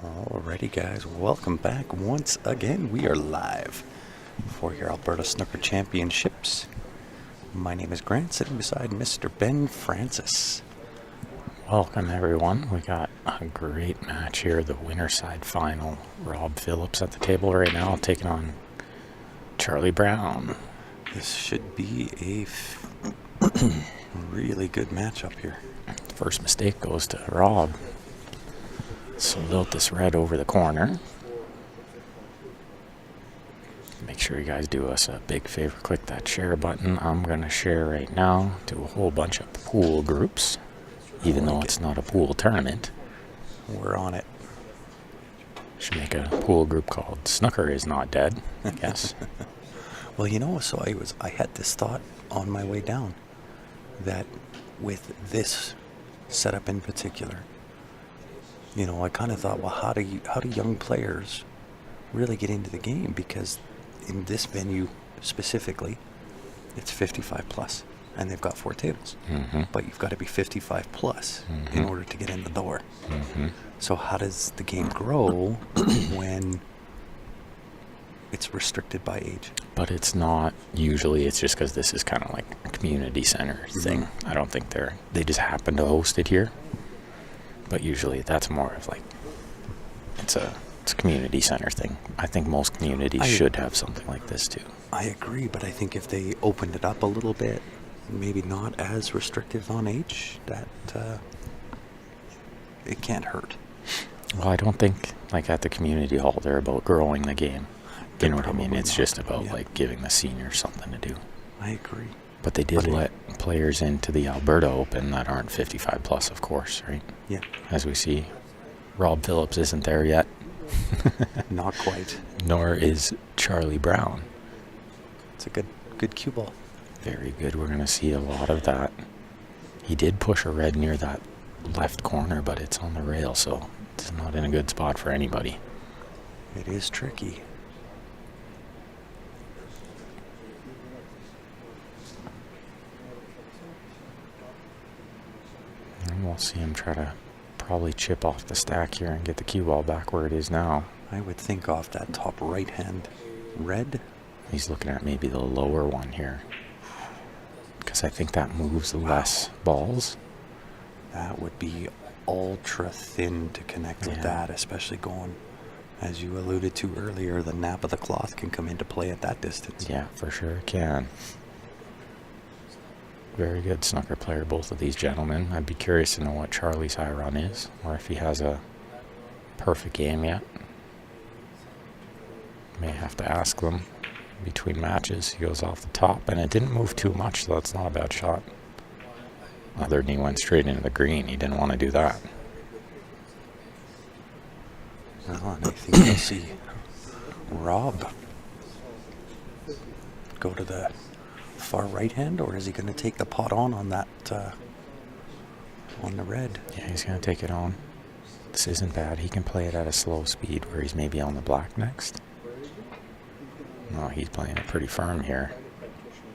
Alrighty guys, welcome back once again. We are live for your Alberta Snooker Championships. My name is Grant, sitting beside Mr. Ben Francis. Welcome everyone. We got a great match here, the winner side final. Rob Phillips at the table right now, taking on Charlie Brown. This should be a really good matchup here. First mistake goes to Rob. Sold out this red over the corner. Make sure you guys do us a big favor, click that share button. I'm going to share right now to a whole bunch of pool groups, even though it's not a pool tournament. We're on it. Should make a pool group called Snooker is Not Dead, I guess. Well, you know, so I had this thought on my way down that with this setup in particular, you know, I kind of thought, well, how do young players really get into the game? Because in this venue specifically, it's 55 plus, and they've got 4 tables. Mm-hmm. But you've got to be 55 plus in order to get in the door. Mm-hmm. So how does the game grow when it's restricted by age? But it's not usually. It's just because this is kind of like a community center thing. I don't think they just happen to host it here. But usually that's more of like it's a community center thing. I think most communities should have something like this too. I agree, but I think if they opened it up a little bit, maybe not as restrictive on age, that it can't hurt. Well, I don't think like at the community hall they're about growing the game. You know what I mean? It's just about like giving the seniors something to do. I agree. But they did let players into the Alberta Open that aren't 55 plus, of course, right? Yeah. As we see, Rob Phillips isn't there yet. Not quite. Nor is Charlie Brown. It's a good cue ball. Very good. We're going to see a lot of that. He did push a red near that left corner, but it's on the rail, so it's not in a good spot for anybody. It is tricky. And we'll see him try to probably chip off the stack here and get the cue ball back where it is now. I would think off that top right hand red. He's looking at maybe the lower one here, because I think that moves less balls. That would be ultra thin to connect with that, especially going, as you alluded to earlier, the nap of the cloth can come into play at that distance. Yeah, for sure it can. Very good snooker player, both of these gentlemen. I'd be curious to know what Charlie's high run is, or if he has a perfect game yet. May have to ask them between matches. He goes off the top, and it didn't move too much, so that's not a bad shot. Other than he went straight into the green. He didn't want to do that. Well, and I think you'll see Rob go to the far right hand, or is he going to take the pot on that on the red? Yeah, he's going to take it on. This isn't bad. He can play it at a slow speed where he's maybe on the black next. No, he's playing it pretty firm here.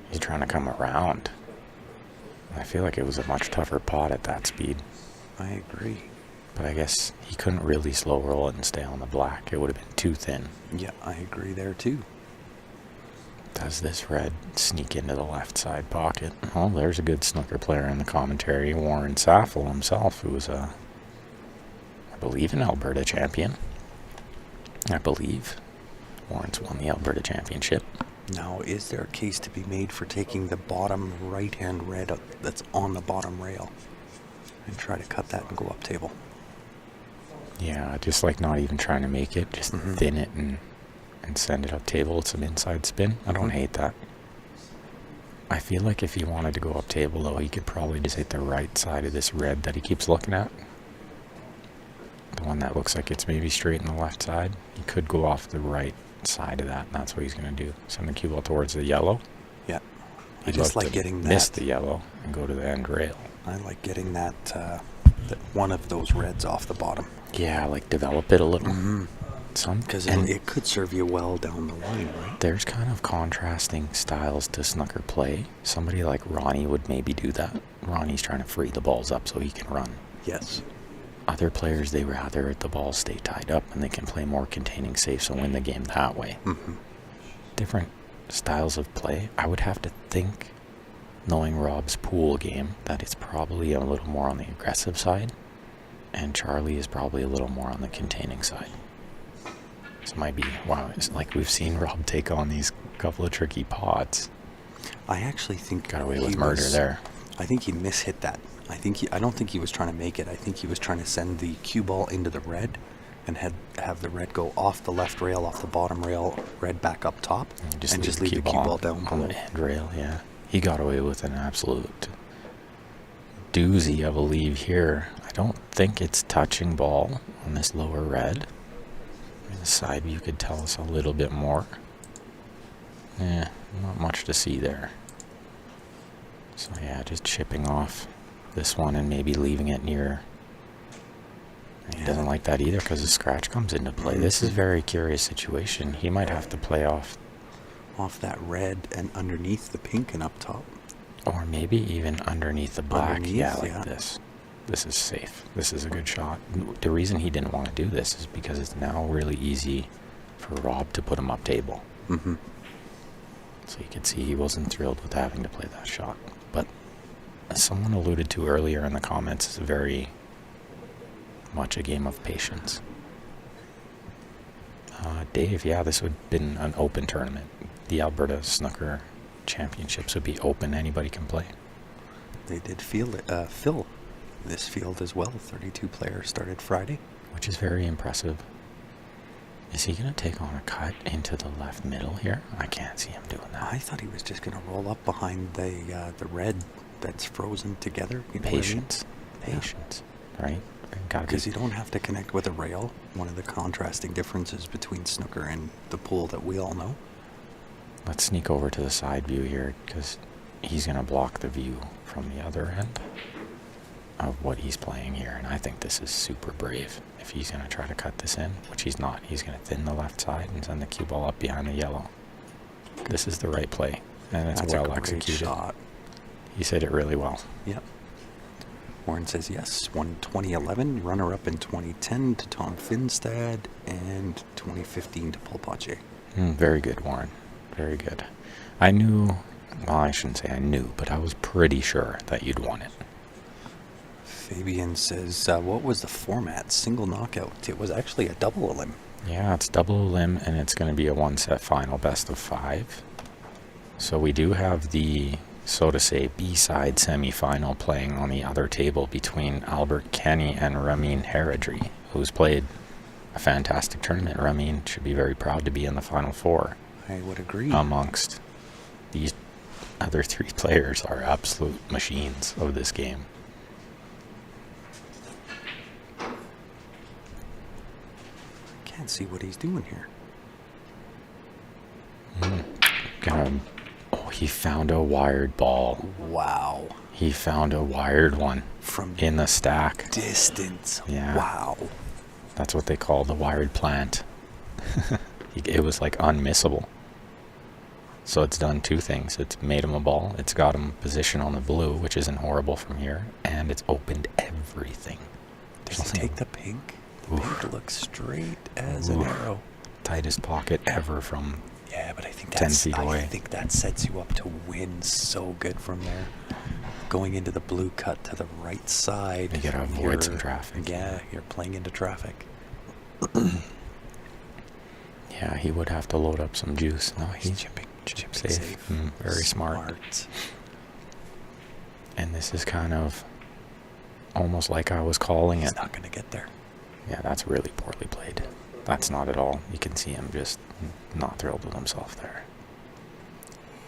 He's trying to come around. I feel like it was a much tougher pot at that speed. I agree. But I guess he couldn't really slow roll it and stay on the black. It would have been too thin. Yeah, I agree there too. Does this red sneak into the left side pocket? Oh, there's a good snooker player in the commentary. Warren Saffel himself, who was I believe, an Alberta champion. I believe. Warren's won the Alberta Championship. Now, is there a case to be made for taking the bottom right-hand red that's on the bottom rail and try to cut that and go up table? Yeah, just like not even trying to make it, just thin it and send it up table with some inside spin. I don't hate that. I feel like if he wanted to go up table, though, he could probably just hit the right side of this red that he keeps looking at. The one that looks like it's maybe straight in the left side. He could go off the right side of that, and that's what he's going to do. Send the cue ball towards the yellow. Yeah. I He'd just love like to getting that. miss the yellow and go to the end rail. I like getting that one of those reds off the bottom. Yeah, like develop it a little. Because it could serve you well down the line, right? There's kind of contrasting styles to snooker play. Somebody like Ronnie would maybe do that. Ronnie's trying to free the balls up so he can run. Yes. Other players, they rather the balls stay tied up and they can play more containing safes and win the game that way. Different styles of play. I would have to think, knowing Rob's pool game, that it's probably a little more on the aggressive side, and Charlie is probably a little more on the containing side. So it might be, wow, it's like we've seen Rob take on these couple of tricky pots. I actually think Got away with murder there. I think he mishit that. I don't think he was trying to make it. I think he was trying to send the cue ball into the red and have the red go off the left rail, off the bottom rail, red back up top, and just leave the cue ball down on the end rail. Yeah, he got away with an absolute doozy of a leave here. I don't think it's touching ball on this lower red. Maybe the side view could tell us a little bit more. Yeah, not much to see there. So yeah, just chipping off this one and maybe leaving it near. He doesn't like that either because the scratch comes into play. This is a very curious situation. He might have to play off that red and underneath the pink and up top. Or maybe even underneath the black. Underneath, like this. This is safe. This is a good shot. The reason he didn't want to do this is because it's now really easy for Rob to put him up table. So you can see he wasn't thrilled with having to play that shot. But as someone alluded to earlier in the comments, it's very much a game of patience. Dave, yeah, this would have been an open tournament. The Alberta Snooker Championships would be open. Anybody can play. They did fill this field as well. 32 players started Friday. Which is very impressive. Is he going to take on a cut into the left middle here? I can't see him doing that. I thought he was just going to roll up behind the red that's frozen together. You know Patience. Patience, right? Because you don't have to connect with a rail. One of the contrasting differences between snooker and the pool that we all know. Let's sneak over to the side view here because he's going to block the view from the other end of what he's playing here. And I think this is super brave if he's going to try to cut this in, which he's not. He's going to thin the left side and send the cue ball up behind the yellow. This is the right play, and it's well executed. Shot. He said it really well. Yep. Warren says yes. Won 2011, runner-up in 2010 to Tom Finstad, and 2015 to Paul Pache. Very good, Warren. Very good. I knew, well, I shouldn't say I knew, but I was pretty sure that you'd won it. Fabian says, what was the format? Single knockout. It was actually a double elim. Yeah, it's double elim, and it's going to be a one-set final, best of 5. So we do have the, so to say, B-side semi-final playing on the other table between Albert Kenny and Ramin Haradri, who's played a fantastic tournament. Ramin should be very proud to be in the Final Four. I would agree. Amongst these other 3 players are absolute machines of this game. Can't see what he's doing here. Oh, he found a wired ball. Wow. He found a wired one from in the stack. Distance. Yeah. Wow. That's what they call the wired plant. It was like unmissable. So it's done 2 things. It's made him a ball. It's got him position on the blue, which isn't horrible from here. And it's opened everything. Does he take the pink? The pink looks straight as an arrow. Tightest pocket ever from but I think 10 feet away. I think that sets you up to win so good from there. Going into the blue cut to the right side. You gotta avoid some traffic. Yeah, you're playing into traffic. Yeah, he would have to load up some juice. No, he's chipping. Chip safe. Very smart. And this is kind of almost like I was calling He's it. not going to get there. Yeah, that's really poorly played. That's not at all. You can see him just not thrilled with himself there.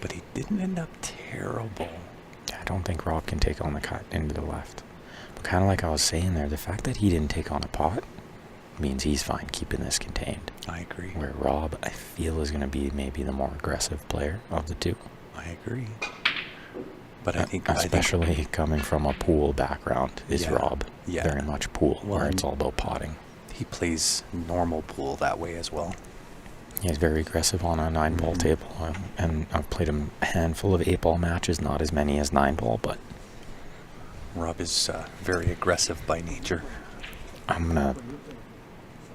But he didn't end up terrible. I don't think Rob can take on the cut into the left. But kind of like I was saying there, the fact that he didn't take on a pot means he's fine keeping this contained. I agree. Where Rob, I feel, is going to be maybe the more aggressive player of the two. I agree. But I think... Especially coming from a pool background is Rob. Yeah. Very much pool, Well, where it's all about potting. He plays normal pool that way as well. He's very aggressive on a 9-ball table, and I've played him a handful of 8-ball matches, not as many as 9-ball, but Rob is very aggressive by nature. I'm gonna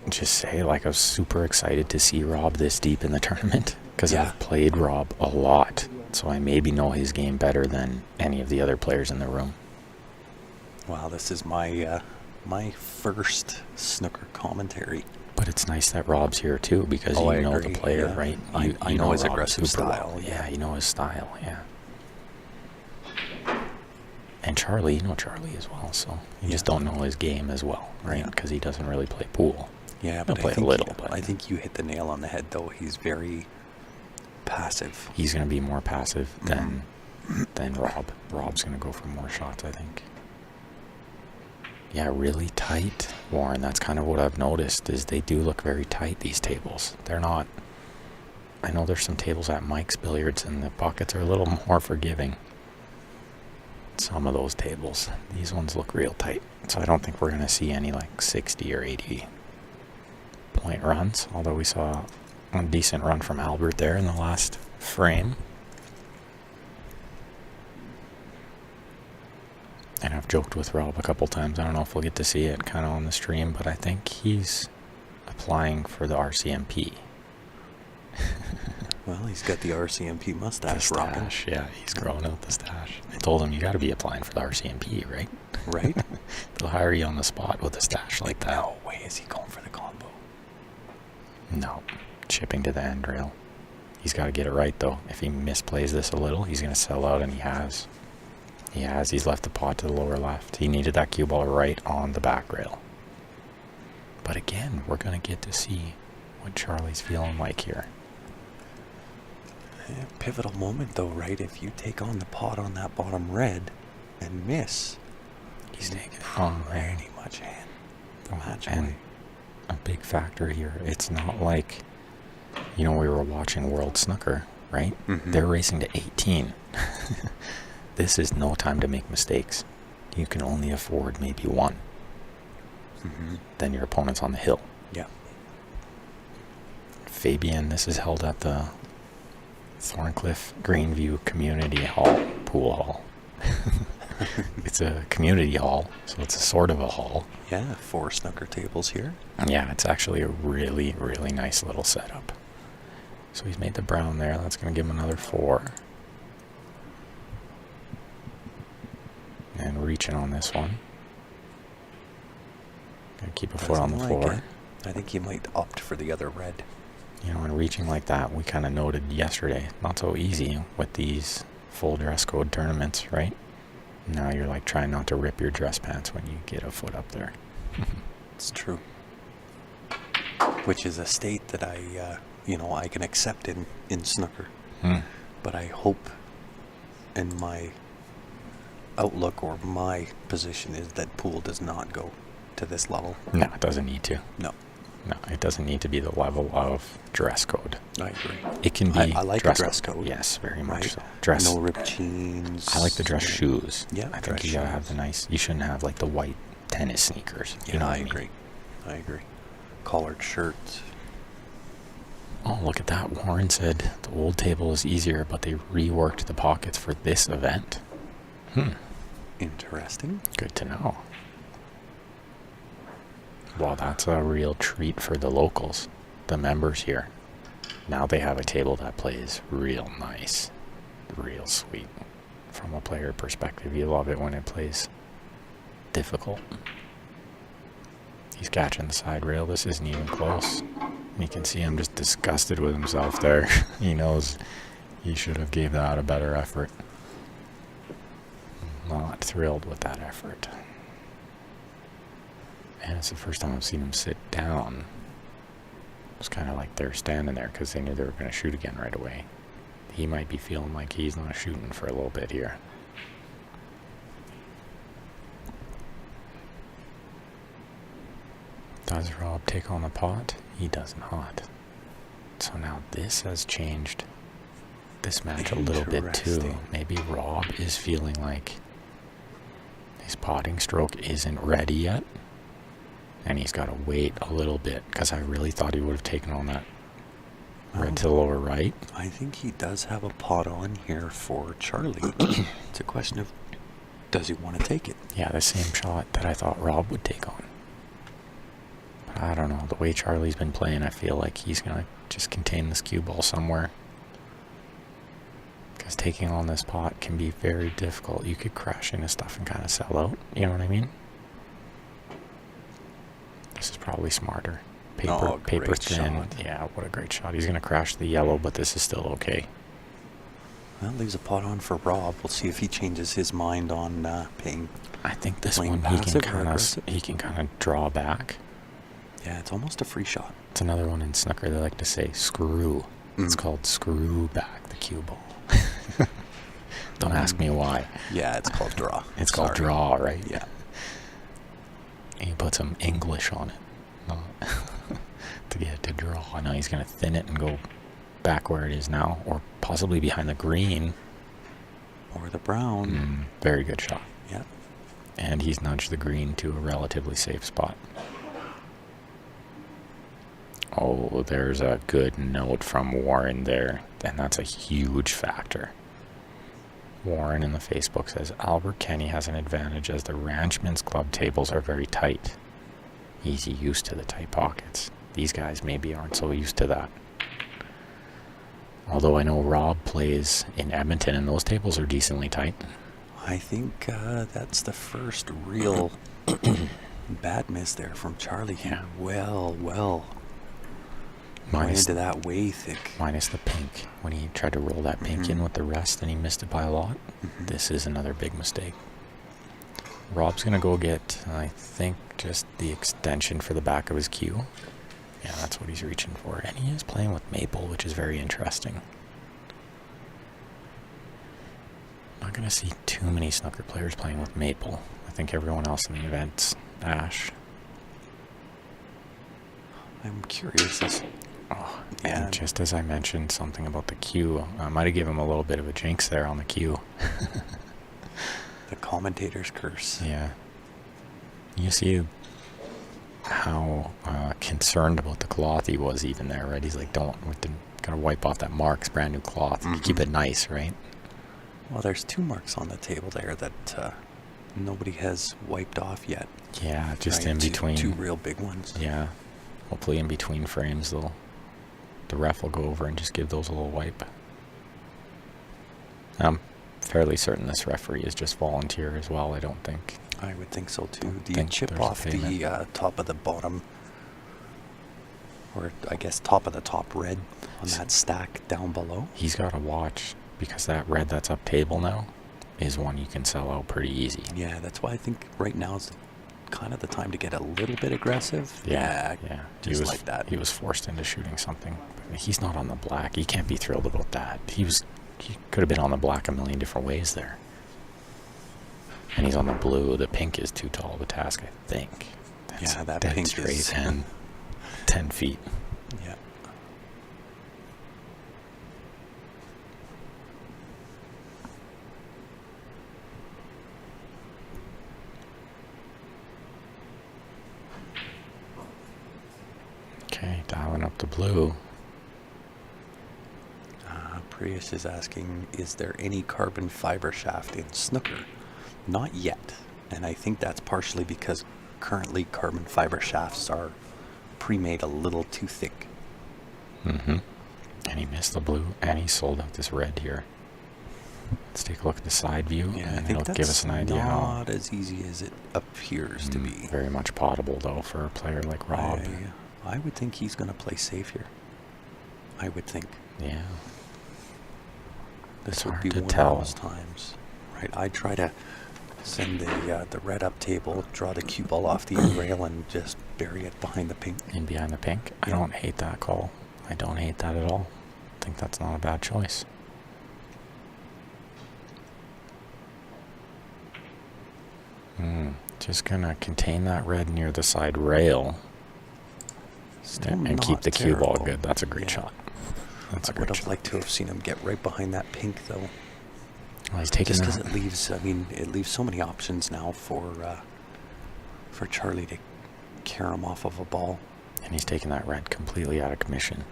just say, like, I was super excited to see Rob this deep in the tournament, because I've played Rob a lot, so I maybe know his game better than any of the other players in the room. Wow, this is my my first snooker commentary. But it's nice that Rob's here too, because you know the player, right? I know his aggressive style. Yeah, you know his style, yeah. And Charlie, you know Charlie as well, so you just don't know his game as well, right? Because he doesn't really play pool. Yeah, but He'll play a little. But I think you hit the nail on the head, though. He's very passive. He's going to be more passive than Rob. Rob's going to go for more shots, I think. Yeah, really tight, Warren. That's kind of what I've noticed, is they do look very tight, these tables. They're not... I know there's some tables at Mike's Billiards, and the pockets are a little more forgiving. Some of those tables. These ones look real tight. So I don't think we're going to see any, like, 60 or 80 point runs, although we saw a decent run from Albert there in the last frame. And I've joked with Rob a couple times. I don't know if we'll get to see it kind of on the stream, but I think he's applying for the RCMP. Well, he's got the RCMP mustache rocking. Yeah, he's growing out the stash. I told him, you got to be applying for the RCMP, right? Right? They'll hire you on the spot with a stash like that. No way is he going for the combo. No. Chipping to the end rail. He's got to get it right, though. If he misplays this a little, he's going to sell out, and he has. He's left the pot to the lower left. He needed that cue ball right on the back rail. But again, we're going to get to see what Charlie's feeling like here. Yeah, pivotal moment, though, right? If you take on the pot on that bottom red and miss, he's taking it on pretty much hand the match and away. A big factor here, it's not like, we were watching World Snooker, right? They're racing to 18. This is no time to make mistakes. You can only afford maybe one. Then your opponent's on the hill. Yeah. Fabian, this is held at the Thorncliffe Greenview Community Hall, pool hall. It's a community hall, so it's a sort of a hall. Yeah, 4 snooker tables here. Yeah, it's actually a really, really nice little setup. So he's made the brown there. That's going to give him another 4. And reaching on this one. Gonna keep a foot on the floor. I think he might opt for the other red. And reaching like that, we kind of noted yesterday, not so easy with these full dress code tournaments, right? Now you're like trying not to rip your dress pants when you get a foot up there. It's true. Which is a state that I can accept in snooker. But I hope, and my outlook or my position is that pool does not go to this level. No, it doesn't need to. No, it doesn't need to be the level of dress code. I agree. It can be. I like the dress code. Yes, very much right? so. Dress. No ripped jeans. I like the dress shoes. Yeah, I think you gotta have the nice. You shouldn't have like the white tennis sneakers. Yeah, I agree. I agree. Collared shirts. Oh, look at that. Warren said the old table is easier, but they reworked the pockets for this event. Interesting. Good to know. Well, that's a real treat for the locals, the members here. Now they have a table that plays real nice, real sweet. From a player perspective, you love it when it plays difficult. He's catching the side rail. This isn't even close. You can see him just disgusted with himself there. He knows He should have gave that a better effort. Not thrilled with that effort. And it's the first time I've seen him sit down. It's kind of like they're standing there because they knew they were going to shoot again right away. He might be feeling like he's not shooting for a little bit here. Does Rob take on the pot? He does not. So now this has changed this match a little bit too. Maybe Rob is feeling like his potting stroke isn't ready yet. And he's got to wait a little bit, because I really thought he would have taken on that red to the lower right. I think he does have a pot on here for Charlie. It's a question of, does he want to take it? Yeah, the same shot that I thought Rob would take on. But I don't know. The way Charlie's been playing, I feel like he's going to just contain this cue ball somewhere. Because taking on this pot can be very difficult. You could crash into stuff and kind of sell out. You know what I mean? This is probably smarter. Paper thin. Shot. Yeah, what a great shot. He's going to crash the yellow, but this is still okay. Well, leaves a pot on for Rob. We'll see if he changes his mind on paying. I think this one he can kind of draw back. Yeah, it's almost a free shot. It's another one in snooker. They like to say screw. It's called screw back the cue ball. Don't ask me why. Yeah, it's called draw. It's called draw, right? Yeah. He put some English on it to get it to draw. Now he's going to thin it and go back where it is now, or possibly behind the green. Or the brown. Very good shot. Yeah. And he's nudged the green to a relatively safe spot. Oh, there's a good note from Warren there, and that's a huge factor. Warren in the Facebook says, Albert Kenny has an advantage as the Ranchman's Club tables are very tight. He's used to the tight pockets. These guys maybe aren't so used to that. Although I know Rob plays in Edmonton and those tables are decently tight. I think that's the first real bad miss there from Charlie. Yeah. Well. Minus into that way thick. Minus the pink. When he tried to roll that pink in with the rest and he missed it by a lot. This is another big mistake. Rob's going to go get, I think, just the extension for the back of his cue. Yeah, that's what he's reaching for. And he is playing with maple, which is very interesting. Not going to see too many snooker players playing with maple. I think everyone else in the event's ash. I'm curious. And just as I mentioned something about the cue, I might have given him a little bit of a jinx there on the cue. The commentator's curse. Yeah. You see how concerned about the cloth he was even there, right? He's like, gotta wipe off that marks, brand new cloth. You keep it nice, right? Well, there's 2 marks on the table there that nobody has wiped off yet. Yeah, just in between. 2 real big ones. Yeah. Hopefully in between frames, the ref will go over and just give those a little wipe. I'm fairly certain this referee is just volunteer as well, I don't think. I would think so too. Do you chip off the top of the bottom, or I guess top of the top red on that stack down below? He's got to watch, because that red that's up table now is one you can sell out pretty easy. Yeah, that's why I think right now is kind of the time to get a little bit aggressive. Yeah. Just like that. He was forced into shooting something. But he's not on the black. He can't be thrilled about that. He could have been on the black a million different ways there. And he's on the blue. The pink is too tall of a task, I think. That's that pink straight is 10 feet. Yeah. Okay, dialing up the blue. Prius is asking, is there any carbon fiber shaft in snooker? Not yet. And I think that's partially because currently carbon fiber shafts are pre-made a little too thick. And he missed the blue, and he sold out this red here. Let's take a look at the side view, and it'll give us an idea. Not as easy as it appears to be. Very much potable, though, for a player like Rob. I would think he's going to play safe here. I would think. Yeah. This It's would hard be to one tell. of those times, right? I try to send the red up table, draw the cue ball off the end rail, and just bury it behind the pink. In behind the pink. I Yeah. don't hate that call. I don't hate that at all. I think that's not a bad choice. Just gonna contain that red near the side rail Still and keep not the cue ball terrible. good. That's a great Yeah. shot. That's a I would great have shot. liked to have seen him get right behind that pink, though. Well, he's taking Just because that. it leaves, I mean, it leaves so many options now for Charlie to carry him off of a ball. And he's taking that red completely out of commission.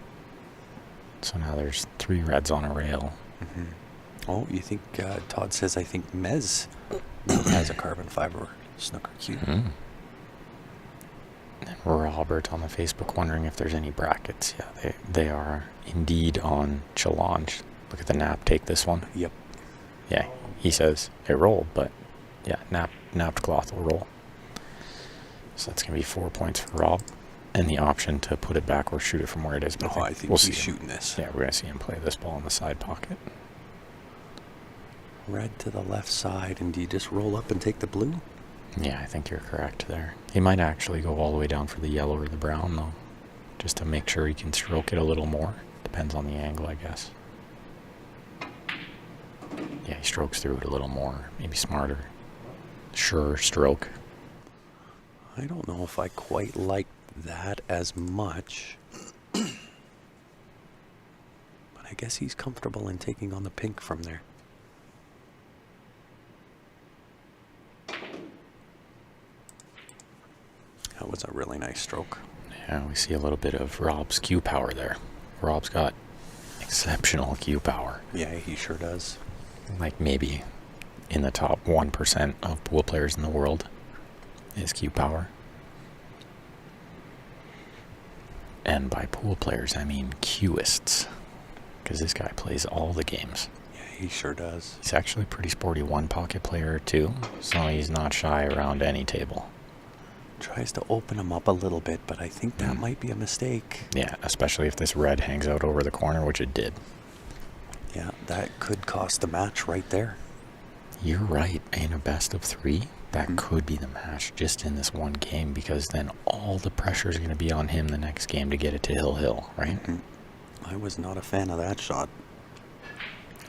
So now there's 3 reds on a rail. Mm-hmm. Oh, you think Todd says I think Mez now has a carbon fiber snooker cue. And Robert on the Facebook wondering if there's any brackets. Yeah, they are indeed on challenge. Look at the nap take this one. Yep. Yeah, he says it rolled, but yeah, napped cloth will roll. So that's going to be 4 points for Rob. And the option to put it back or shoot it from where it is. But I think we'll he's see shooting this. Yeah, we're going to see him play this ball in the side pocket. Red to the left side, and do you just roll up and take the blue? Yeah, I think you're correct there. He might actually go all the way down for the yellow or the brown, though. Just to make sure he can stroke it a little more. Depends on the angle, I guess. Yeah, he strokes through it a little more. Maybe smarter. Sure stroke. I don't know if I quite like that as much. But I guess he's comfortable in taking on the pink from there. That was a really nice stroke. Yeah, we see a little bit of Rob's cue power there. Rob's got exceptional cue power. Yeah, he sure does. Like maybe in the top 1% of pool players in the world is cue power. And by pool players, I mean cueists. Because this guy plays all the games. Yeah, he sure does. He's actually a pretty sporty one-pocket player, too. So he's not shy around any table. Tries to open him up a little bit, but I think that might be a mistake. Yeah, especially if this red hangs out over the corner, which it did. Yeah, that could cost the match right there. You're right. In a best of 3, that could be the match just in this one game, because then all the pressure is going to be on him the next game to get it to Hill, right? I was not a fan of that shot.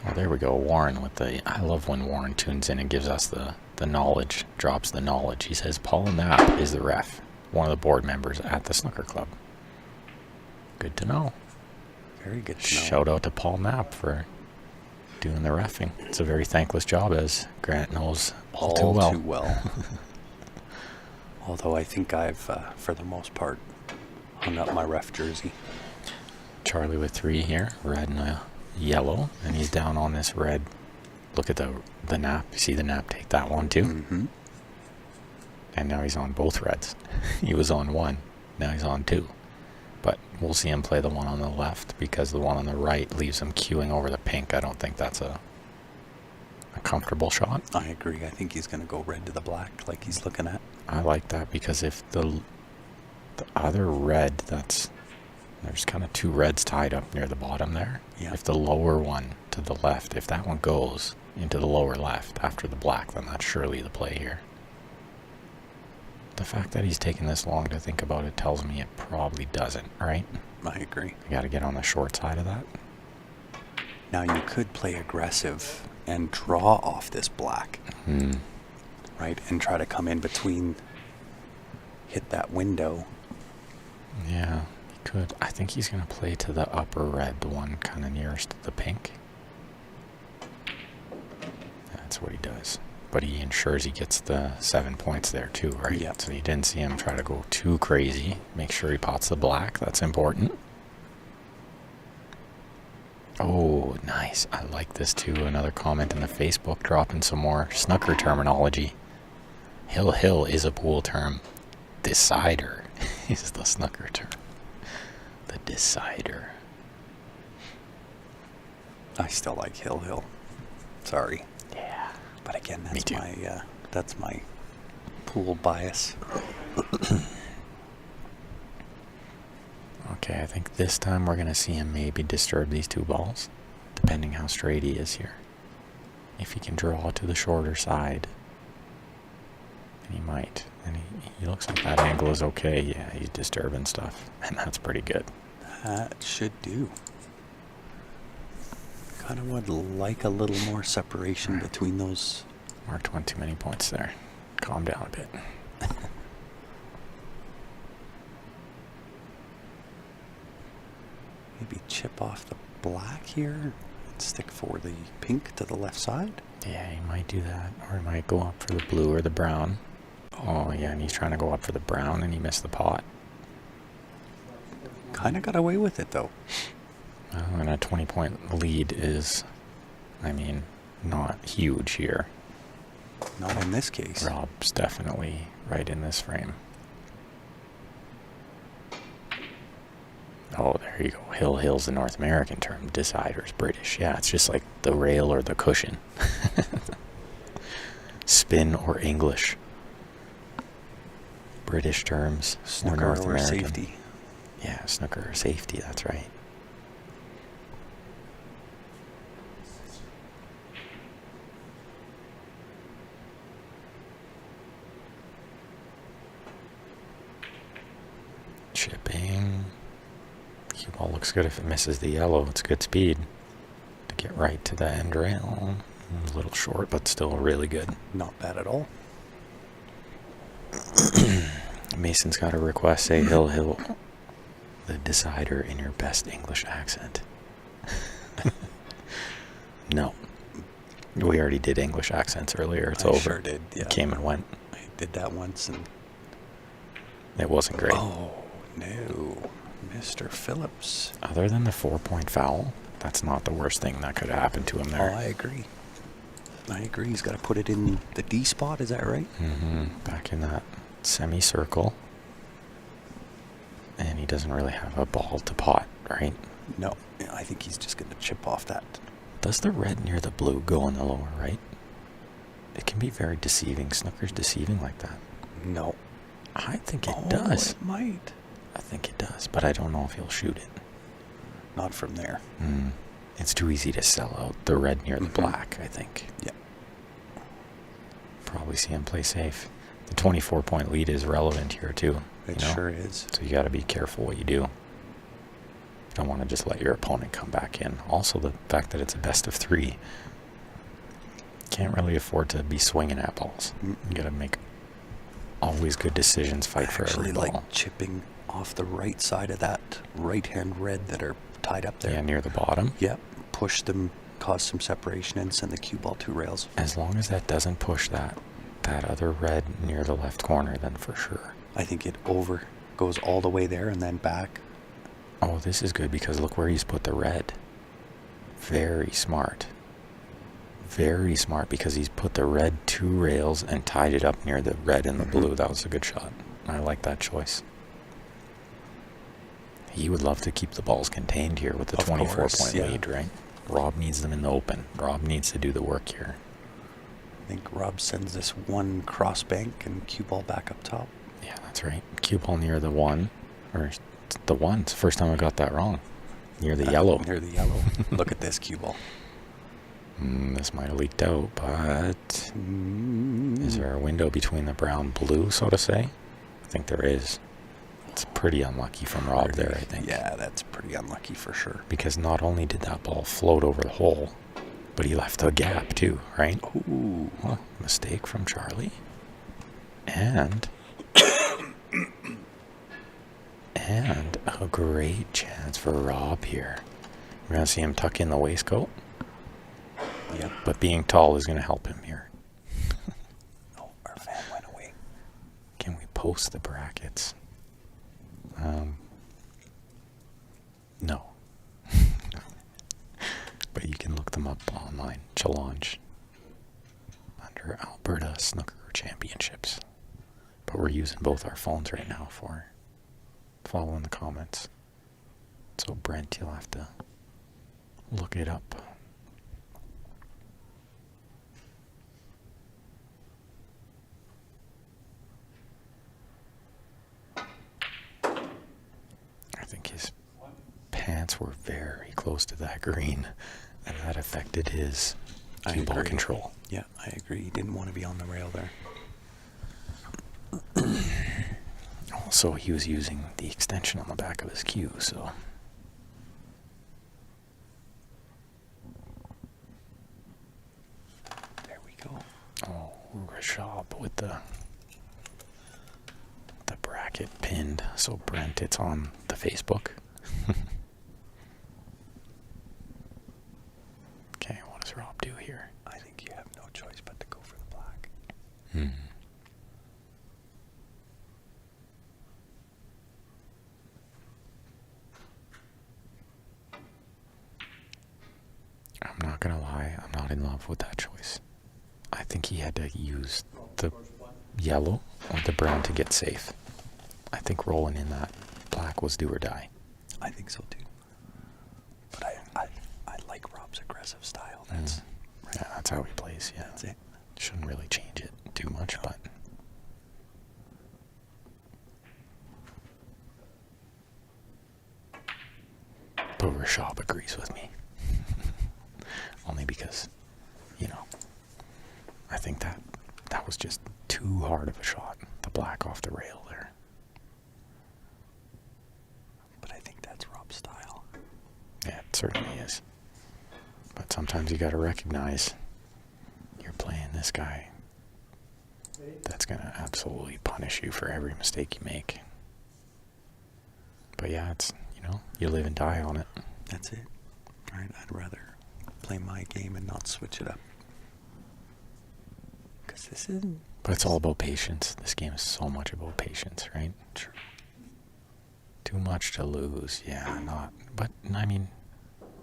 Well, there we go. Warren with the... I love when Warren tunes in and gives us the knowledge, drops the knowledge. He says Paul Knapp is the ref, one of the board members at the snooker club. Good to know. Very good to know. Shout out to Paul Knapp for doing the reffing. It's a very thankless job, as Grant knows all too well. Although I think I've, for the most part, hung up my ref jersey. Charlie with 3 here, red and a yellow, and he's down on this red. Look at the nap. You see the nap take that one too? Mm-hmm. And now he's on both reds. He was on 1. Now he's on 2. But we'll see him play the one on the left, because the one on the right leaves him queuing over the pink. I don't think that's a comfortable shot. I agree. I think he's going to go red to the black like he's looking at. I like that, because if the other red, there's kind of 2 reds tied up near the bottom there. Yeah. If the lower one to the left, if that one goes into the lower left after the black, then that's surely the play here. The fact that he's taken this long to think about it tells me it probably doesn't, right? I agree. You got to get on the short side of that. Now you could play aggressive and draw off this black, right? And try to come in between, hit that window. Yeah, he could. I think he's going to play to the upper red, the one kind of nearest to the pink. That's what he does. But he ensures he gets the 7 points there too, right? Yep. So you didn't see him try to go too crazy. Make sure he pots the black. That's important. Oh, nice. I like this too. Another comment in the Facebook dropping some more snooker terminology. Hill is a pool term. Decider is the snooker term. The decider. I still like Hill. Sorry. Yeah. But again, Me too. that's my pool bias. Okay, I think this time we're going to see him maybe disturb these 2 balls to depending how straight he is here. If he can draw to the shorter side, then he might. And he looks like that angle is okay. Yeah, he's disturbing stuff, and that's pretty good. That should do. Kind of would like a little more separation between those. Marked one too many points there. Calm down a bit. Maybe chip off the black here and stick for the pink to the left side. Yeah, he might do that. Or he might go up for the blue or the brown. Oh, yeah, and he's trying to go up for the brown, and he missed the pot. Kind of got away with it, though. And a 20-point lead is, not huge here. Not in this case. Rob's definitely right in this frame. Oh, there you go. Hill's the North American term. Decider's British. Yeah, it's just like the rail or the cushion. Spin or English. British terms. Snooker or North American. safety. Yeah, snooker or safety, that's right. Chipping. Cue ball looks good if it misses the yellow. It's good speed to get right to the end rail. A little short, but still really good. Not bad at all. Mason's got a request. Say Hill, the decider in your best English accent. No. We already did English accents earlier. It's over. Sure did, yeah. It came and went. I did that once and... It wasn't great. Oh, no. Mr. Phillips. Other than the 4-point foul, that's not the worst thing that could have happened to him there. Oh, I agree. He's got to put it in the D spot, is that right? Mm-hmm. Back in that semicircle. And he doesn't really have a ball to pot, right? No, I think he's just going to chip off that. Does the red near the blue go in the lower right? It can be very deceiving. Snooker's deceiving like that. No. I think it does. It might. I think it does, but I don't know if he'll shoot it. Not from there. It's too easy to sell out the red near the black, I think. Yeah. Probably see him play safe. The 24-point lead is relevant here, too. It sure is. So you got to be careful what you do. You don't want to just let your opponent come back in. Also, the fact that it's a best of 3. Can't really afford to be swinging at balls. You got to make always good decisions, fight for every ball. Like chipping off the right side of that right-hand red that are tied up there. Yeah, near the bottom. Yep. Push them, cause some separation, and send the cue ball 2 rails. As long as that doesn't push that other red near the left corner, then for sure. I think it goes all the way there and then back. Oh, this is good because look where he's put the red. Very smart. Very smart because he's put the red 2 rails and tied it up near the red and the blue. That was a good shot. I like that choice. He would love to keep the balls contained here with the 24-point lead, right? Rob needs them in the open. Rob needs to do the work here. I think Rob sends this one cross bank and cue ball back up top. Yeah, that's right. Cue ball near the 1. Or the 1. It's the first time I got that wrong. Near the yellow. Near the yellow. Look at this cue ball. This might have leaked out, but is there a window between the brown blue, so to say? I think there is. It's pretty unlucky from Rob there, I think. Yeah, that's pretty unlucky for sure. Because not only did that ball float over the hole, but he left a gap too, right? Ooh. Well, mistake from Charlie. And a great chance for Rob here. We're going to see him tuck in the waistcoat. Yep. But being tall is going to help him here. Oh, our fan went away. Can we post the brackets? No. But you can look them up online. Challenge. Under Alberta Snooker Championships. But we're using both our phones right now for following the comments. So Brent, you'll have to look it up. I think his pants were very close to that green. and that affected his I cue ball agree. control. Yeah, I agree. He didn't want to be on the rail there. Also, he was using the extension on the back of his cue, so... There we go. Oh, Rashab with the bracket pinned. So, Brent, it's on the Facebook. Okay, what does Rob do here? I think you have no choice but to go for the black. I'm not gonna lie, I'm not in love with that choice. I think he had to use the yellow or the brown to get safe. I think rolling in that black was do or die. I think so too. But I like Rob's aggressive style. That's right. Yeah, that's how he plays. Yeah, That's it. shouldn't really change it too much, but Rashab agrees with me. Only because, I think that was just too hard of a shot. The black off the rail there. But I think that's Rob's style. Yeah, it certainly is. But sometimes you gotta recognize you're playing this guy that's gonna absolutely punish you for every mistake you make. But yeah, it's, you live and die on it. That's it. Right? I'd rather play my game and not switch it up. Because this isn't... But it's all about patience. This game is so much about patience, right? True. Too much to lose, yeah, not. But, I mean,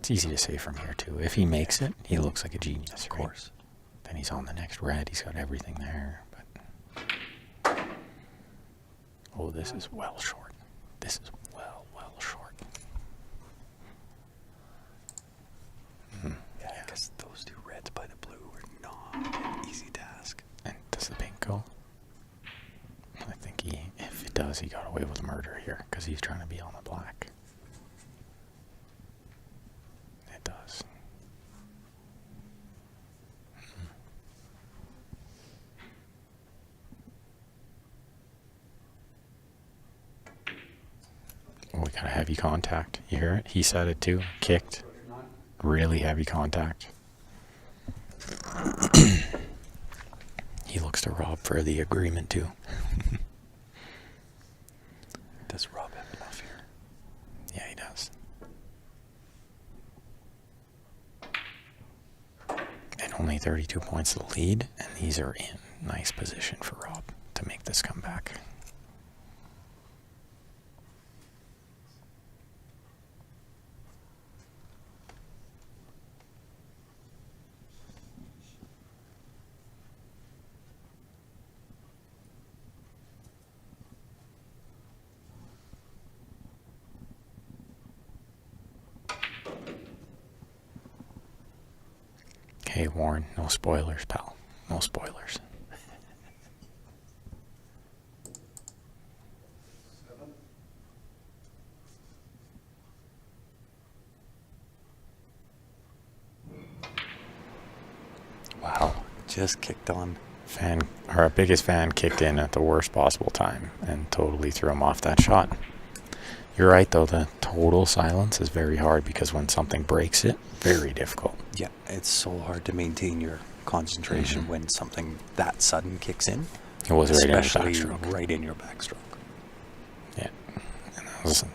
it's easy to say from here, too. If he makes it, he looks like a genius, Of right? course. Then he's on the next red. He's got everything there. But oh, this is well short. This is well short. Yeah, because those two reds by the blue were not an easy task. And does the pink go? I think if it does, he got away with murder here because he's trying to be on the black. It does. Oh, we got a heavy contact. You hear it? He said it too. Kicked. Really heavy contact. He looks to Rob for the agreement too. Does Rob have enough here? Yeah, he does. And only 32 points to the lead, and these are in nice position for Rob to make this comeback. Hey, Warren, no spoilers, pal. No spoilers. Wow. Just kicked on. Our biggest fan kicked in at the worst possible time and totally threw him off that shot. You're right, though. The total silence is very hard because when something breaks it, very difficult. Yeah, it's so hard to maintain your concentration when something that sudden kicks in. It was right in the especially backstroke. right in your backstroke. Yeah, and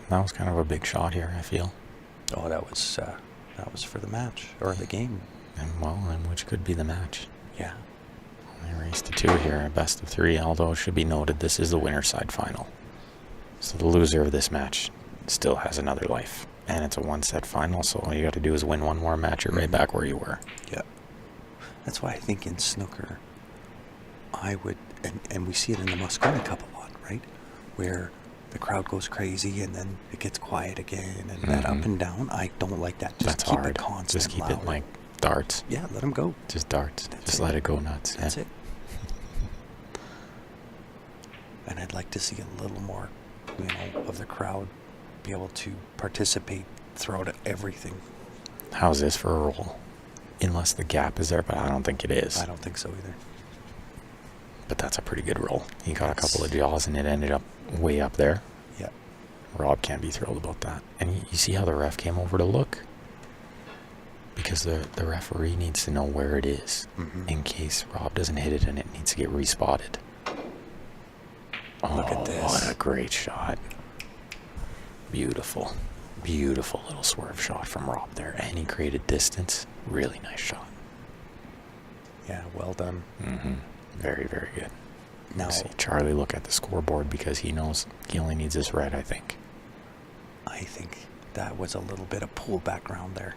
that was kind of a big shot here, I feel. Oh, that was for the match or the game. And which could be the match. Yeah. Only race to 2 here, a best of 3. Although it should be noted, this is the winner's side final. So the loser of this match still has another life. And it's a 1-set final, so all you got to do is win one more match. You're right back where you were. Yeah. That's why I think in snooker, I would, and we see it in the Moscone Cup a lot, right? Where the crowd goes crazy and then it gets quiet again, and that up and down, I don't like that. Just That's keep hard. it constant. Just keep loud. it like darts. Yeah, let them go. Just darts. That's Just it. let it go nuts. That's yeah. it. And I'd like to see a little more, of the crowd be able to participate throughout everything. How's this for a roll? Unless the gap is there, but I don't think it is. I don't think so either. But that's a pretty good roll. He got a couple of jaws and it ended up way up there. Yeah. Rob can't be thrilled about that. And you see how the ref came over to look? Because the referee needs to know where it is in case Rob doesn't hit it and it needs to get respotted. Look at this. What a great shot. Beautiful. Beautiful little swerve shot from Rob there. And he created distance. Really nice shot. Yeah, well done. Very, very good. Now, See Charlie look at the scoreboard because he knows he only needs his red, I think. I think that was a little bit of pool background there.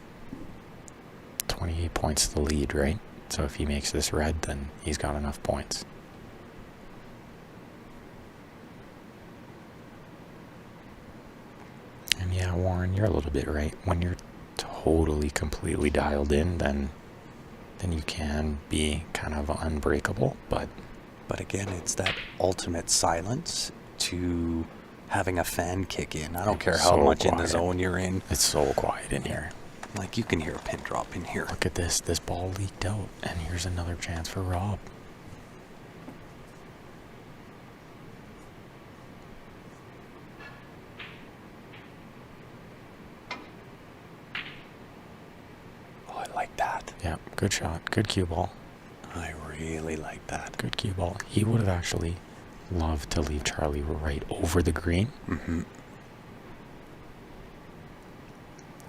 28 points to the lead, right? So if he makes this red, then he's got enough points. And yeah, Warren, you're a little bit right. When you're totally, completely dialed in, then you can be kind of unbreakable. But again, it's that ultimate silence to having a fan kick in. I don't care how so much in the quiet. zone you're in. It's so quiet in here. Like, you can hear a pin drop in here. Look at this. This ball leaked out. And here's another chance for Rob. Oh, I like that. Yeah, good shot. Good cue ball. I really like that. Good cue ball. He would have actually loved to leave Charlie right over the green.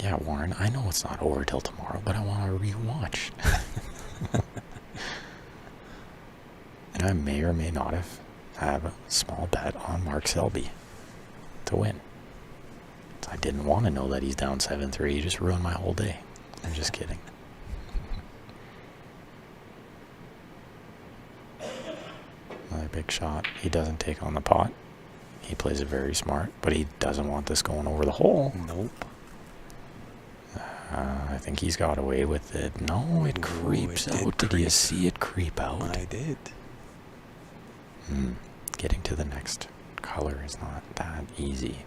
Yeah, Warren, I know it's not over till tomorrow, but I want to rewatch. And I may or may not have a small bet on Mark Selby to win. I didn't want to know that he's down 7-3. He just ruined my whole day. I'm just kidding. Another big shot. He doesn't take on the pot. He plays it very smart, but he doesn't want this going over the hole. Nope. I think he's got away with it. No, it creeps out. Did you see it creep out? I did. Getting to the next color is not that easy.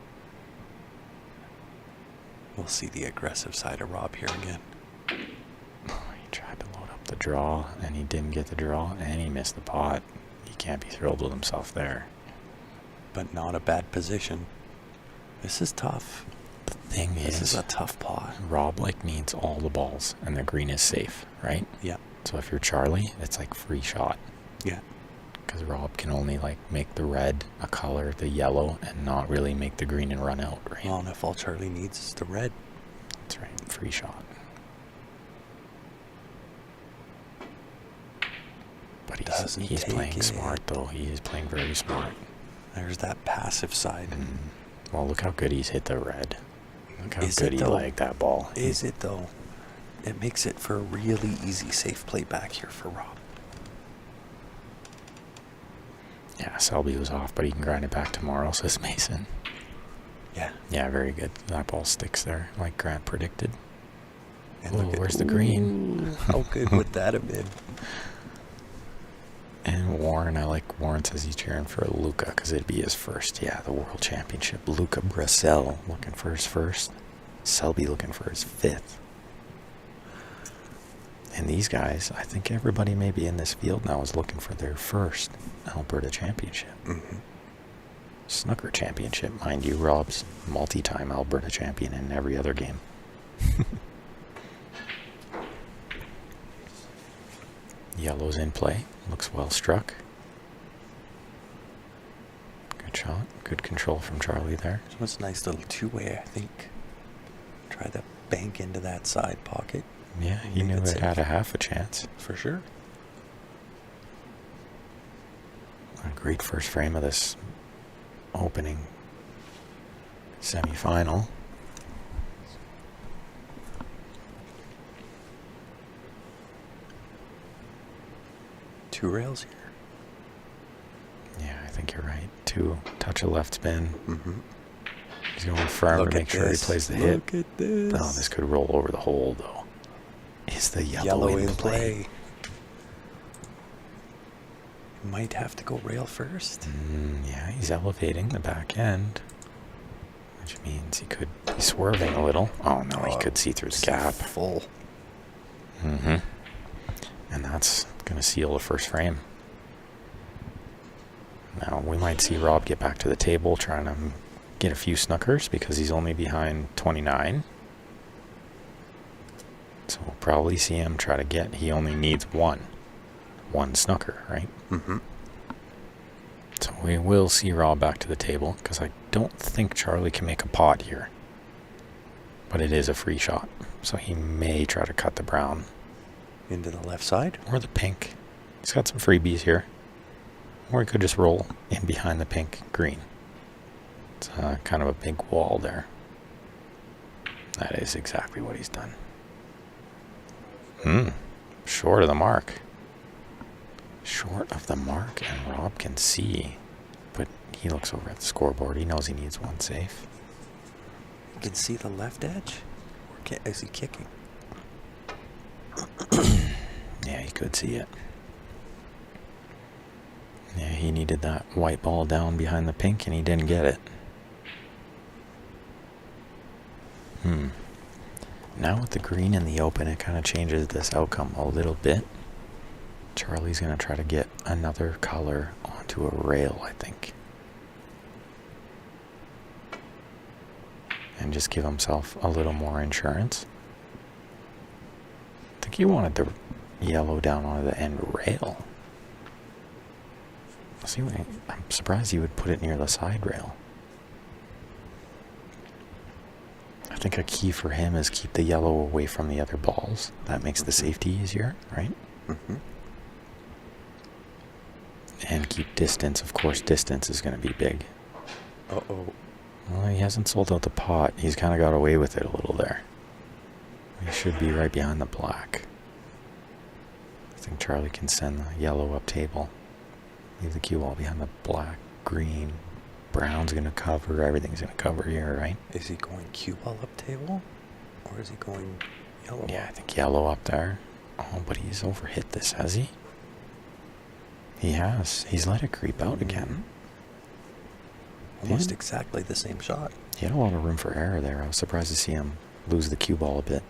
We'll see the aggressive side of Rob here again. He tried to load up the draw, and he didn't get the draw, and he missed the pot. He can't be thrilled with himself there. But not a bad position. This is tough. The thing This is is a tough pot. Rob needs all the balls, and the green is safe, right? Yeah. So if you're Charlie, it's like free shot. Yeah. Because Rob can only make the red a color, the yellow, and not really make the green and run out, right? Well, and if all Charlie needs is the red. That's right, free shot. But he's playing smart, though. He is playing very smart. There's that passive side. Well, look how good he's hit the red. Look how Is good it, he though? lagged that ball. Is it, though? It makes it for a really easy, safe play back here for Rob. Yeah, Selby was off, but he can grind it back tomorrow, says Mason. Yeah. Yeah, very good. That ball sticks there, like Grant predicted. And Oh, look at- where's the green? Ooh, how good would that have been? And Warren, Warren says he's cheering for Luca because it'd be his first, the World Championship. Luca Bracel looking for his first. Selby looking for his fifth. And these guys, I think everybody maybe in this field now is looking for their first Alberta Championship. Snooker Championship, mind you. Rob's multi-time Alberta champion in every other game. Yellow's in play. Looks well struck. Good shot. Good control from Charlie there. So it's a nice little two-way, I think. Try to bank into that side pocket. Yeah, he Make knew it it safe. had a half a chance. For sure. A great first frame of this opening semi-final. Two rails here. Yeah, I think you're right. Touch of left spin. Mm-hmm. He's going firm Look to make at sure he this. plays the hit. Look at this. Oh, this could roll over the hole, though. Is the yellow in play? Might have to go rail first. Yeah, he's elevating the back end, which means he could He's swerving a little. Oh, no, he could see through the gap. Full. Mm-hmm. And that's going to seal the first frame. Now, we might see Rob get back to the table trying to get a few snookers because he's only behind 29. So we'll probably see him try to get, he only needs one snooker, right? Mm-hmm. So we will see Rob back to the table because I don't think Charlie can make a pot here. But it is a free shot, so he may try to cut the brown. Into the left side? Or the pink. He's got some freebies here. Or he could just roll in behind the pink green. It's kind of a big wall there. That is exactly what he's done. Short of the mark. Short of the mark, and Rob can see. But he looks over at the scoreboard. He knows he needs one safe. You can see the left edge? Or is he kicking? Yeah, he could see it. Yeah, he needed that white ball down behind the pink, and he didn't get it. Now with the green in the open, it kind of changes this outcome a little bit. Charlie's going to try to get another color onto a rail, I think. And just give himself a little more insurance. I think he wanted the yellow down onto the end rail. See, I'm surprised he would put it near the side rail. I think a key for him is keep the yellow away from the other balls. That makes the safety easier, right? Mm-hmm. And keep distance. Of course, distance is going to be big. Uh-oh. Well, he hasn't sold out the pot. He's kind of got away with it a little there. He should be right behind the black. I think Charlie can send the yellow up table. Leave the cue ball behind the black, green. Brown's going to cover. Everything's going to cover here, right? Is he going cue ball up table? Or is he going yellow? Yeah, I think yellow up there. Oh, but he's overhit this, has he? He has. He's let it creep out again. Almost exactly the same shot. He had a lot of room for error there. I was surprised to see him lose the cue ball a bit.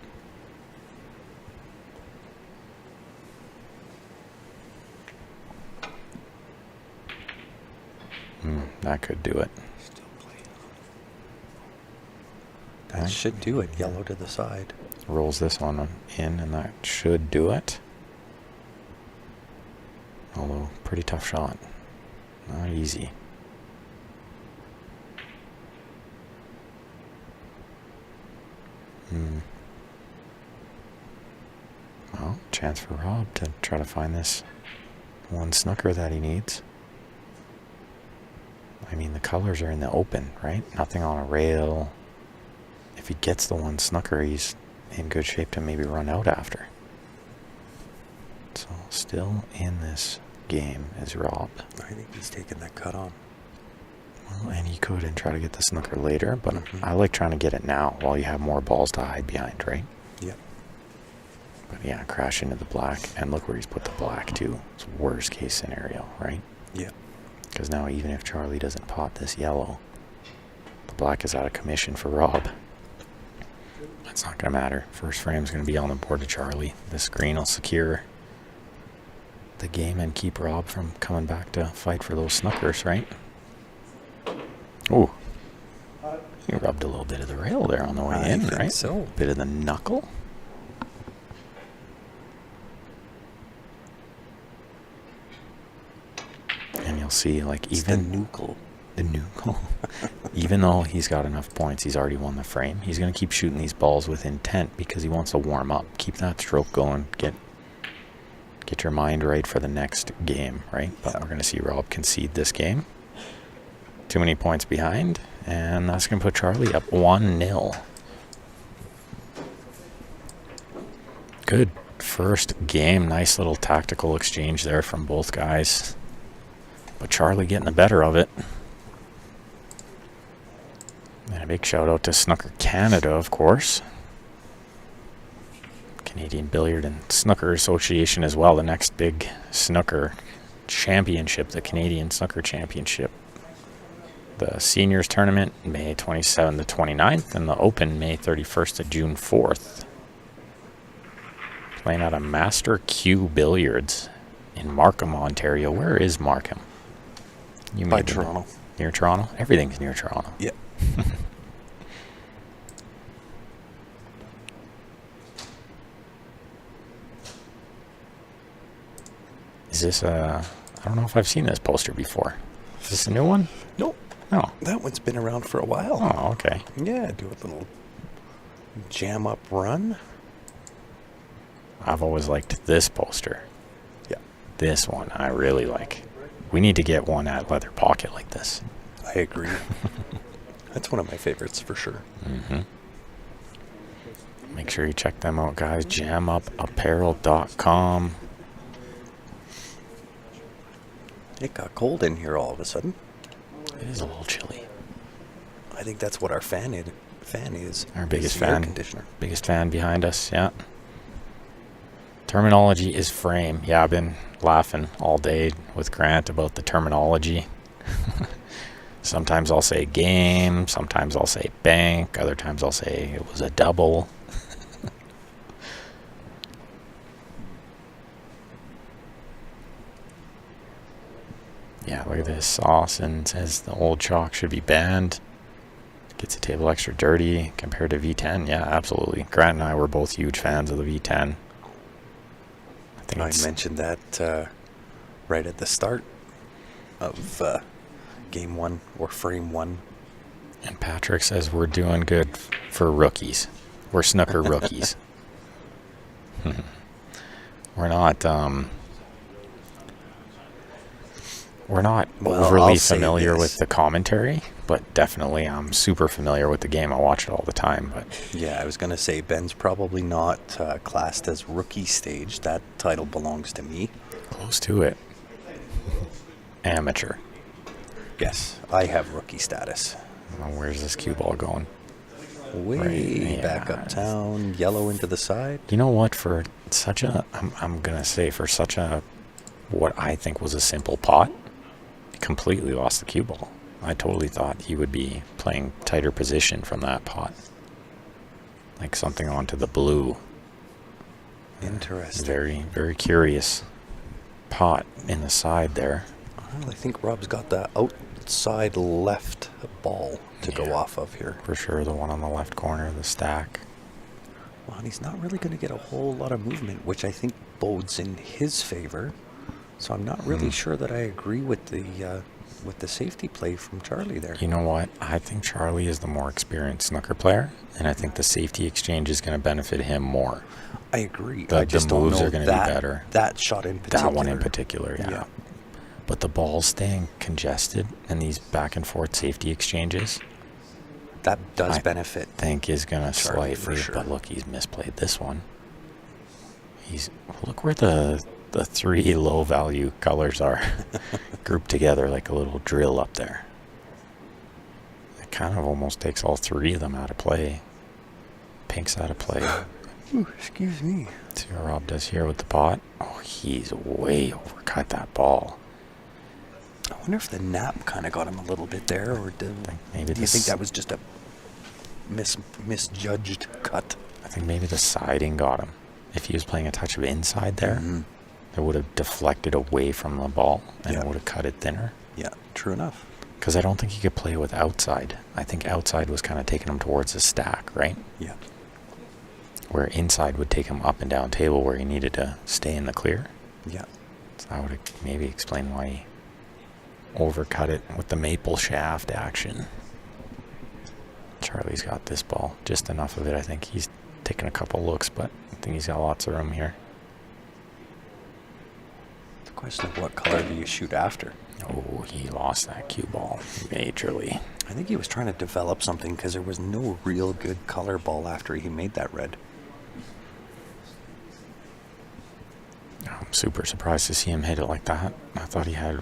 That could do it. That should do it. Yellow to the side. Rolls this one in, and that should do it. Although, pretty tough shot. Not easy. Well, chance for Rob to try to find this one snooker that he needs. I mean, the colors are in the open, right? Nothing on a rail. If he gets the one snooker, he's in good shape to maybe run out after. So, still in this game is Rob. I think he's taking that cut on. Well, and he could and try to get the snooker later, but I like trying to get it now while you have more balls to hide behind, right? Yep. But yeah, crash into the black, and look where he's put the black too. It's worst case scenario, right? Yep. Because now even if Charlie doesn't pot this yellow, the black is out of commission for Rob. That's not going to matter. First frame's going to be on the board to Charlie. This green will secure the game and keep Rob from coming back to fight for those snookers, right? Ooh. He rubbed a little bit of the rail there on the way in, right? So. Bit of the knuckle. And you'll see, like, It's even the nucle. the nucle, even though he's got enough points, he's already won the frame. He's going to keep shooting these balls with intent because he wants to warm up. Keep that stroke going. Get your mind right for the next game, right? But we're going to see Rob concede this game. Too many points behind, and that's going to put Charlie up 1-0. Good first game. Nice little tactical exchange there from both guys. But Charlie getting the better of it. And a big shout out to Snooker Canada, of course. Canadian Billiard and Snooker Association as well. The next big snooker championship, the Canadian Snooker Championship. The seniors tournament, May 27th to 29th, and the Open, May 31st to June 4th. Playing out of Master Q Billiards in Markham, Ontario. Where is Markham? You By Toronto. Near Toronto? Everything's near Toronto. Yeah. Is this I don't know if I've seen this poster before. Is this a new one? Nope. Oh. That one's been around for a while. Oh, okay. Yeah, do a little jam up run. I've always liked this poster. Yeah. This one I really like. We need to get one at Leather Pocket like this. I agree. That's one of my favorites for sure. Mm-hmm. Make sure you check them out, guys. jamupapparel.com. It got cold in here all of a sudden. It is a little chilly. I think that's what our fan is. Our biggest is the air fan. conditioner. Biggest fan behind us, yeah. Terminology is frame. Yeah, I've been laughing all day with Grant about the terminology. Sometimes I'll say game, sometimes I'll say bank, other times I'll say it was a double. Yeah, look at this. Austin says the old chalk should be banned. Gets the table extra dirty compared to V10. Yeah, absolutely. Grant and I were both huge fans of the V10. I mentioned that right at the start of game one or frame one. And Patrick says we're doing good for rookies. We're snooker rookies. We're not overly familiar with the commentary, but definitely I'm super familiar with the game. I watch it all the time. But yeah, I was going to say Ben's probably not classed as rookie stage. That title belongs to me. Close to it. Amateur. Yes, I have rookie status. Well, where's this cue ball going? Way back uptown, yellow into the side. You know what? For such a, I'm going to say for such a, what I think was a simple pot, completely lost the cue ball. I totally thought he would be playing tighter position from that pot. Like something onto the blue. Interesting. Very, very curious pot in the side there. Well, I think Rob's got the outside left ball to go off of here. For sure, the one on the left corner, the stack. Well, and he's not really going to get a whole lot of movement, which I think bodes in his favor. So I'm not really sure that I agree with the safety play from Charlie there. You know what? I think Charlie is the more experienced snooker player, and I think the safety exchange is going to benefit him more. I agree. The just moves don't know are going to be better. That shot in particular. That one in particular, yeah. But the ball's staying congested, and these back and forth safety exchanges, that does benefit. I think is going to Charlie, slightly, for sure. but look, he's misplayed this one. Look where the three low value colors are grouped together like a little drill up there. It kind of almost takes all three of them out of play. Pink's out of play. Ooh, excuse me. See what Rob does here with the pot. Oh, he's way overcut that ball. I wonder if the nap kind of got him a little bit there, or do you think that was just a misjudged cut? I think maybe the siding got him. If he was playing a touch of inside there, it would have deflected away from the ball, and it would have cut it thinner. Yeah, true enough. Because I don't think he could play with outside. I think outside was kind of taking him towards the stack, right? Yeah. Where inside would take him up and down table where he needed to stay in the clear. Yeah. So that would maybe explain why he overcut it with the maple shaft action. Charlie's got this ball. Just enough of it, I think. He's taking a couple looks, but I think he's got lots of room here. The question of what color do you shoot after? Oh, he lost that cue ball majorly. I think he was trying to develop something because there was no real good color ball after he made that red. I'm super surprised to see him hit it like that. I thought he had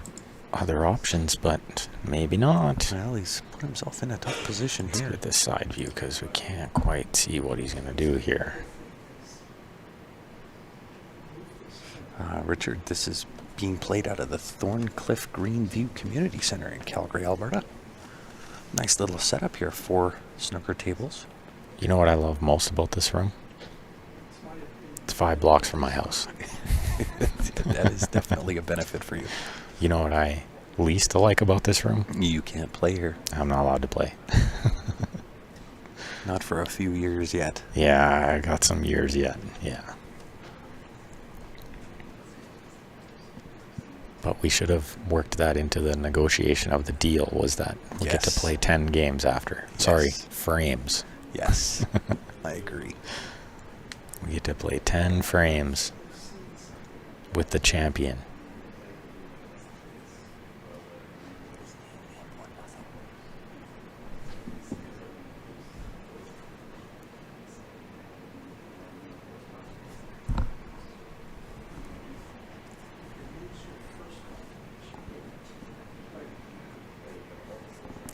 other options, but maybe not. Well, he's put himself in a tough position Let's here. get this side view because we can't quite see what he's going to do here. Richard, this is being played out of the Thorncliffe Greenview Community Center in Calgary, Alberta. Nice little setup here. 4 snooker tables. You know what I love most about this room? It's 5 blocks from my house. That is definitely a benefit for you. You know what I least like about this room? You can't play here. I'm not allowed to play. Not for a few years yet. Yeah, I got some years yet. Yeah. But we should have worked that into the negotiation of the deal, was that we get to Yes. play 10 games after. Sorry, Yes. frames. Yes, I agree. We get to play 10 frames with the champion.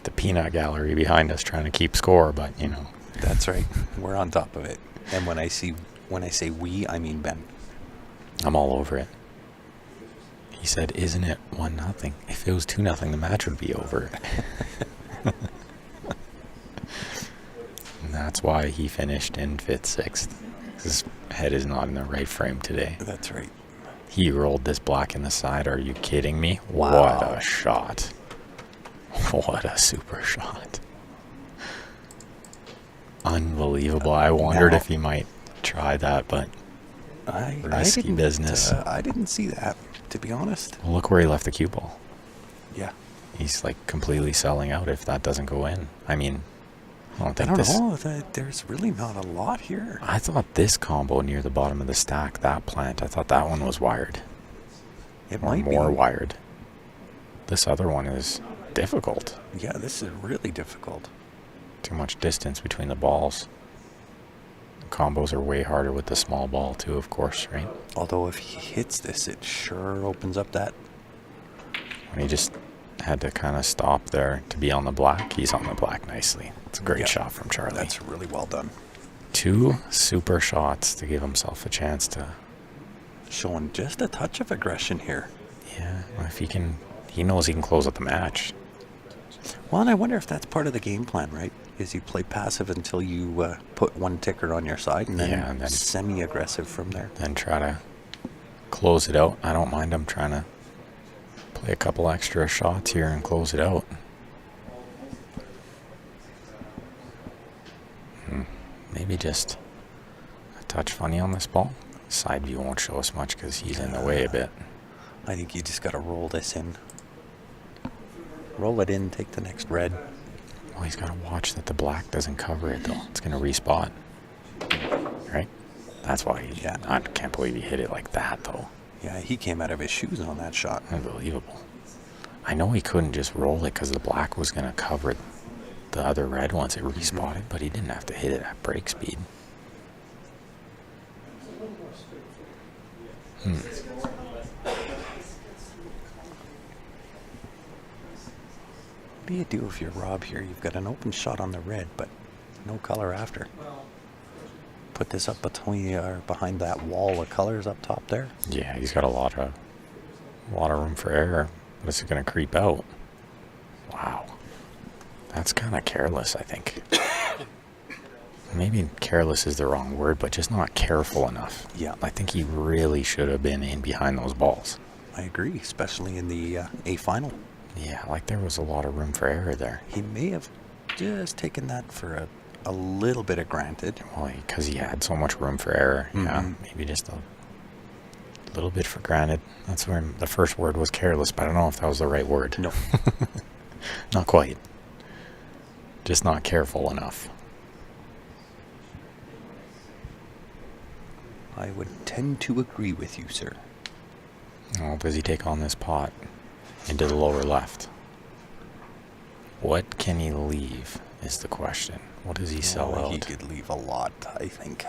The peanut gallery behind us trying to keep score, but you know. That's right. We're on top of it. And when I say we, I mean Ben. I'm all over it. He said, "Isn't it 1-0? If it was 2-0, the match would be over." And that's why he finished in 5th, 6th. His head is not in the right frame today. That's right. He rolled this black in the side. Are you kidding me? Wow. What a shot. What a super shot. Unbelievable. I wondered if he might try that, but risky didn't, business. I didn't see that, to be honest. Well, look where he left the cue ball. Yeah. He's like completely selling out if that doesn't go in. I mean, I don't I think don't this. know. There's really not a lot here. I thought this combo near the bottom of the stack, that plant, I thought that one was wired. It Or might more be. wired. This other one is difficult. Yeah, this is really difficult. Too much distance between the balls. The combos are way harder with the small ball too, of course, right? Although if he hits this, it sure opens up that. When he just had to kind of stop there to be on the black, he's on the black nicely. It's a great Yeah, shot from Charlie. That's really well done. 2 super shots to give himself a chance to. Showing just a touch of aggression here. Yeah, if he knows he can close out the match. Well, and I wonder if that's part of the game plan, right? Is you play passive until you put one ticker on your side, and then, Yeah, and then semi-aggressive from there. Then try to close it out. I don't mind him trying to play a couple extra shots here and close it out. Maybe just a touch funny on this ball. Side view won't show us much because he's in the way a bit. I think you just got to roll this in. Roll it in, take the next red. Well, he's got to watch that the black doesn't cover it, though. It's going to respot. Right? That's why Yeah. I can't believe he hit it like that, though. Yeah, he came out of his shoes on that shot. Unbelievable. I know he couldn't just roll it because the black was going to cover the other red once it respotted, but he didn't have to hit it at break speed. What do you do if you're Rob here? You've got an open shot on the red, but no color after. Put this up between or behind that wall of colors up top there. Yeah, he's got a lot of room for error. But it's going to creep out. Wow. That's kind of careless, I think. Maybe careless is the wrong word, but just not careful enough. Yeah. I think he really should have been in behind those balls. I agree, especially in the A final. Yeah, like there was a lot of room for error there. He may have just taken that for a little bit of granted. Well, because he had so much room for error. Yeah, Mhm. maybe just a little bit for granted. That's where the first word was careless, but I don't know if that was the right word. No. Not quite. Just not careful enough. I would tend to agree with you, sir. Oh, does he take on this pot into the lower left? What can he leave is the question. What does he sell Oh, out? he could leave a lot, I think.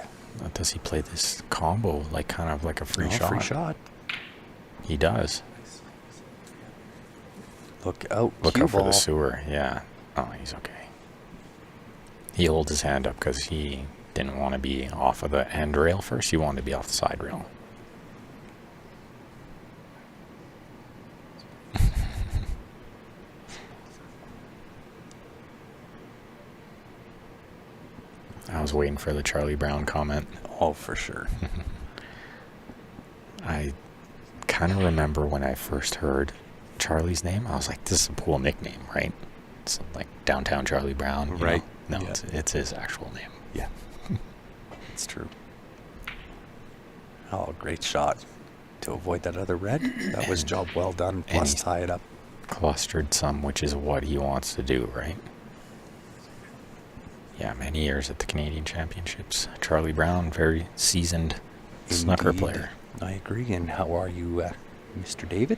Does he play this combo like kind of like a free No, shot? free shot. He does. Look out, Look cue out for the ball. sewer. Yeah. Oh, he's okay. He holds his hand up because he didn't want to be off of the end rail first. He wanted to be off the side rail. was waiting for the Charlie Brown comment. Oh, for sure. I kind of remember when I first heard Charlie's name, I was like, this is a cool nickname, right? It's like Downtown Charlie Brown. Right. No, Yeah. it's his actual name. Yeah. It's true. Oh, great shot. To avoid that other red. That was job well done. Plus he's tie it up. Clustered some, which is what he wants to do, right? Yeah, many years at the Canadian Championships. Charlie Brown, very seasoned snooker Indeed. player. I agree. And how are you, Mr. David?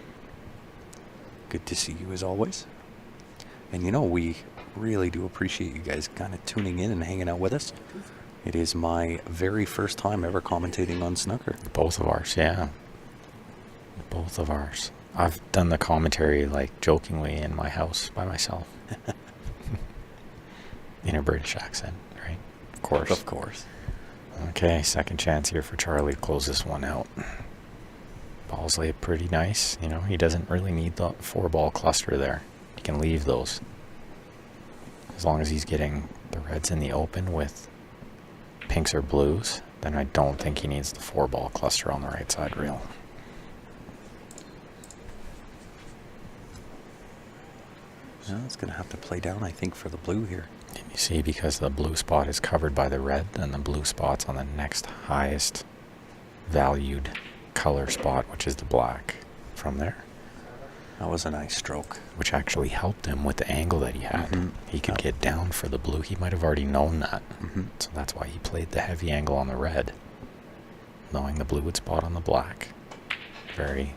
Good to see you as always. And we really do appreciate you guys kind of tuning in and hanging out with us. It is my very first time ever commentating on snooker. Both of ours, yeah. Both of ours. I've done the commentary like jokingly in my house by myself. In a British accent, right? Of course. Of course. Okay, second chance here for Charlie to close this one out. Balls laid pretty nice. He doesn't really need the 4-ball cluster there. He can leave those. As long as he's getting the reds in the open with pinks or blues, then I don't think he needs the 4-ball cluster on the right side rail. Well, it's going to have to play down, I think, for the blue here. And you see, because the blue spot is covered by the red, and the blue spot's on the next highest valued color spot, which is the black from there. That was a nice stroke. Which actually helped him with the angle that he had. Mm-hmm. He could get down for the blue. He might have already known that. Mm-hmm. So that's why he played the heavy angle on the red, knowing the blue would spot on the black. Very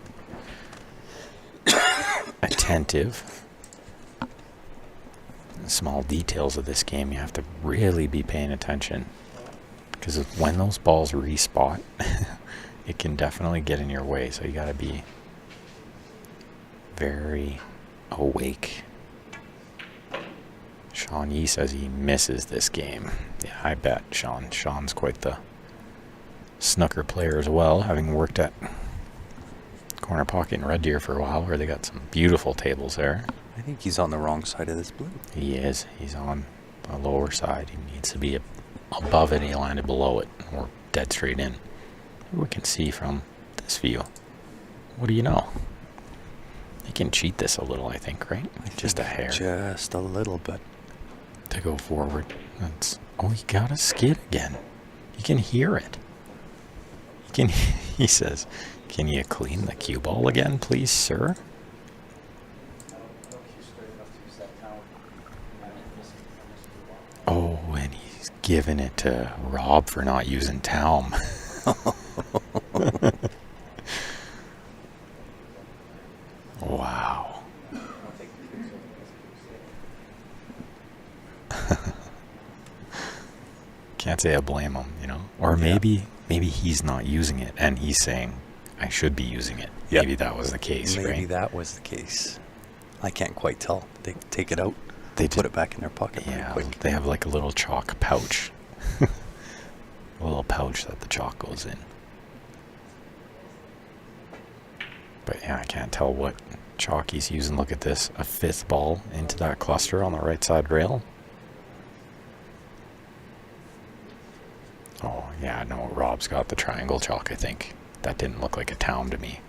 attentive. Small details of this game, you have to really be paying attention, because when those balls respot, it can definitely get in your way. So you got to be very awake. Sean Yee says he misses this game. Yeah, I bet Sean. Sean's quite the snooker player as well, having worked at Corner Pocket in Red Deer for a while, where they got some beautiful tables there. I think he's on the wrong side of this blue. He is. He's on the lower side. He needs to be above it. He landed below it, or dead straight in. We can see from this view. What do you know? He can cheat this a little, I think, right? Just a hair. Just a little bit. To go forward. He got a skid again. You can hear it. He says, "Can you clean the cue ball again, please, sir?" Oh, and he's giving it to Rob for not using Talm. Wow. Can't say I blame him, Or maybe he's not using it, and he's saying, I should be using it. Yep. Maybe that was the case, right? Maybe that was the case. I can't quite tell. They take it out. They Put it back in their pocket very quick. They have like a little chalk pouch. A little pouch that the chalk goes in. But yeah, I can't tell what chalk he's using. Look at this. A 5th ball into that cluster on the right side rail. Oh, yeah, no, Rob's got the triangle chalk, I think. That didn't look like a Talm to me.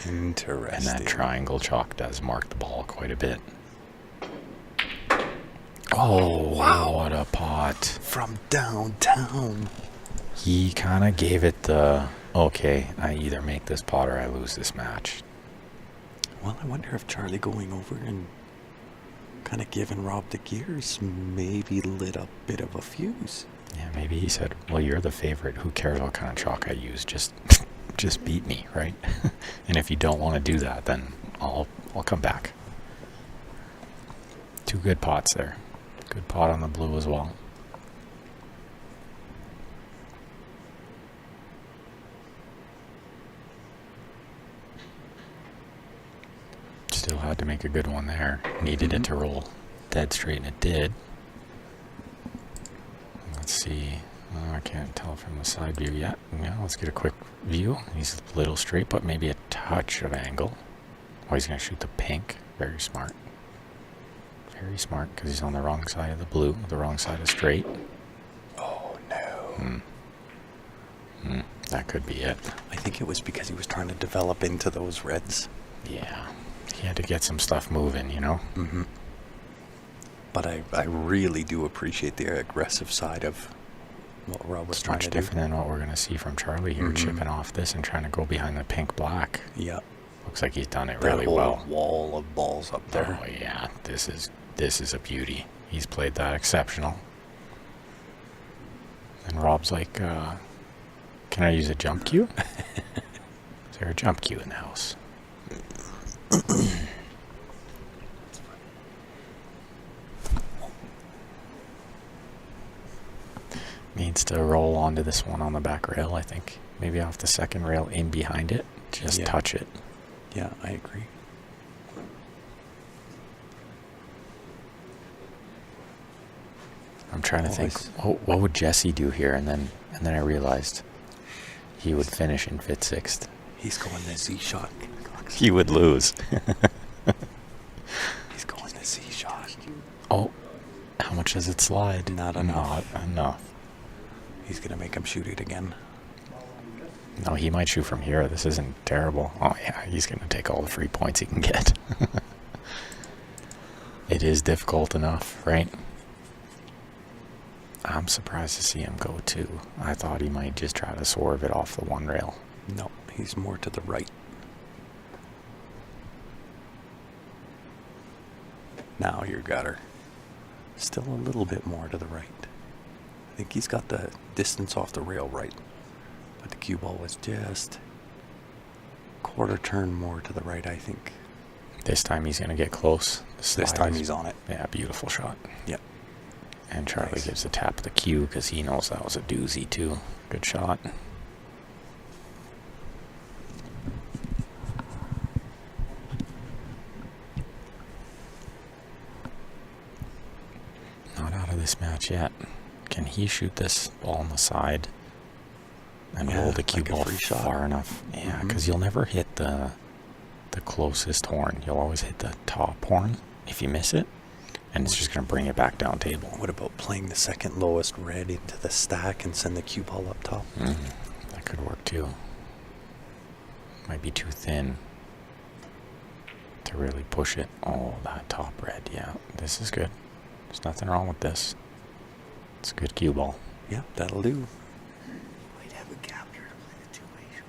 Interesting. And that triangle chalk does mark the ball quite a bit. Oh, wow. What a pot. From downtown. He kind of gave it the, okay, I either make this pot or I lose this match. Well, I wonder if Charlie going over and kind of giving Rob the gears maybe lit a bit of a fuse. Yeah, maybe he said, well, you're the favorite. Who cares what kind of chalk I use? Just beat me, right? And if you don't want to do that, then I'll come back. 2 good pots there. Good pot on the blue as well. Still had to make a good one there. Needed it to roll dead straight, and it did. Let's see. I can't tell from the side view yet. Yeah, let's get a quick view. He's a little straight, but maybe a touch of angle. Oh, he's going to shoot the pink. Very smart. Very smart, because he's on the wrong side of the blue, the wrong side of straight. Oh, That could be it. I think it was because he was trying to develop into those reds. Yeah. He had to get some stuff moving, you know? Mm-hmm. But I really do appreciate the aggressive side of what Rob was It's trying much to do. different than what we're going to see from Charlie here, chipping off this and trying to go behind the pink-black. Yeah. Looks like he's done it That really whole well. wall of balls up there. Oh, yeah. This is a beauty. He's played that exceptional. And Rob's like, can I use a jump cue? Is there a jump cue in the house? Needs to roll onto this one on the back rail, I think. Maybe off the second rail in behind it. Just touch it. Yeah, I agree. I'm trying to think, what would Jesse do here? And then I realized he would finish in fifth, sixth. He's going the Z shot. He would lose. He's going the Z shot. Oh, how much does it slide? Not enough. Not enough. He's going to make him shoot it again. No, he might shoot from here. This isn't terrible. Oh, yeah, he's going to take all the free points he can get. It is difficult enough, right? I'm surprised to see him go two. I thought he might just try to swerve it off the one rail. No, he's more to the right. Now your gutter. Still a little bit more to the right. I think he's got the distance off the rail right. But the cue ball was just quarter turn more to the right, I think. This time he's going to get close. This time he's on it. Yeah, beautiful shot. Yep. And Charlie Nice. gives a tap of the cue because he knows that was a doozy too. Good shot. Not out of this match yet. Can he shoot this ball on the side and Yeah, roll the cue like a ball free shot. far enough? Yeah, Mhm. because you'll never hit the closest horn. You'll always hit the top horn if you miss it, and it's just going to bring it back down table. What about playing the second lowest red into the stack and send the cue ball up top? That could work too. Might be too thin to really push it. Oh, that top red. Yeah, this is good. There's nothing wrong with this. It's a good cue ball. Yeah, that'll do. Might have a gap here to play the two-way shot.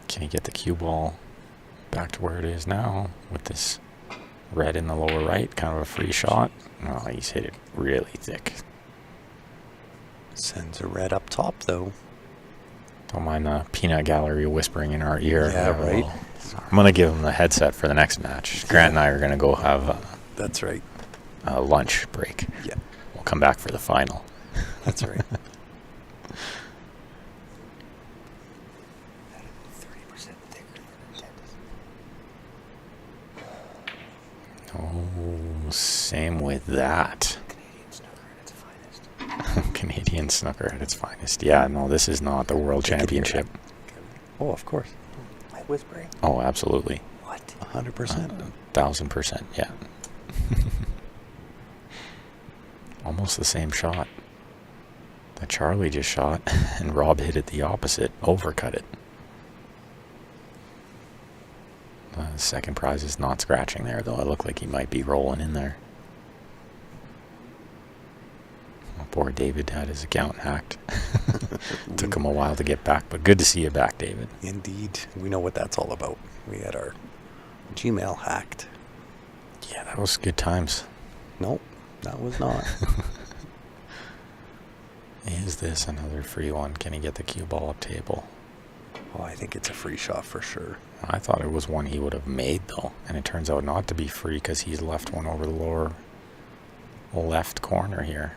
Can he get the cue ball back to where it is now with this red in the lower right? Kind of a free shot. Oh, he's hit it really thick. Sends a red up top, though. Don't mind the peanut gallery whispering in our ear. Yeah, right. I'm going to give him the headset for the next match. Grant and I are going to go have That's right. a lunch break. Yeah, We'll come back for the final. that's right. 30% thicker than intended. Oh, same with that. Canadian snooker at its finest. Canadian snooker at its finest. Yeah, no, this is not the World They can hear Championship. Oh, of course. Am I whispering? Oh, absolutely. What? 100%. 1000%, yeah. Almost the same shot that Charlie just shot, and Rob hit it the opposite, overcut it. The second prize is not scratching there, though. It looked like he might be rolling in there. Oh, poor David had his account hacked. Took him a while to get back, but good to see you back, David. Indeed. We know what that's all about. We had our Gmail hacked. Yeah, that was good times. Nope, that was not. Is this another free one? Can he get the cue ball up table? Oh, I think it's a free shot for sure. I thought it was one he would have made, though. And it turns out not to be free because he's left one over the lower left corner here.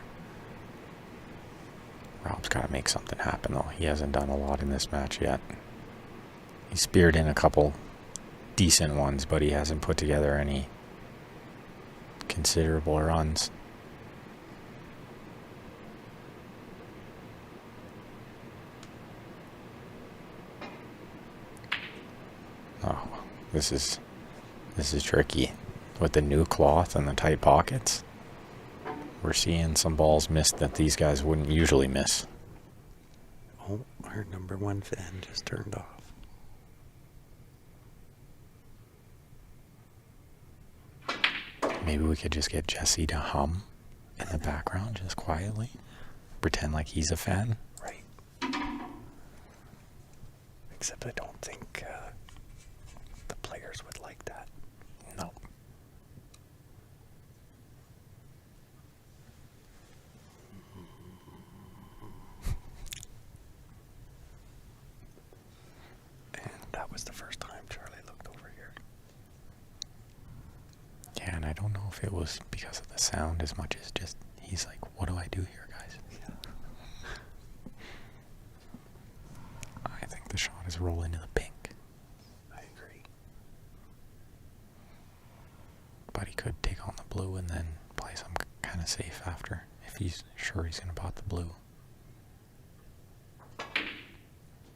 Rob's got to make something happen, though. He hasn't done a lot in this match yet. He speared in a couple decent ones, but he hasn't put together any considerable runs. Oh, this is tricky. with the new cloth and the tight pockets, we're seeing some balls missed that these guys wouldn't usually miss. Oh, our number one fan just turned off. Maybe we could just get Jesse to hum in the background just quietly. Pretend like he's a fan. Right. Except I don't think the players would like that. No. And that was the first time Charlie looked over here. Yeah, and I don't know if it was because of the sound as much as just, he's like, what do I do here, guys? Yeah. I think the shot is roll into the pink. I agree. But he could take on the blue and then play some kind of safe after, if he's sure he's going to pot the blue.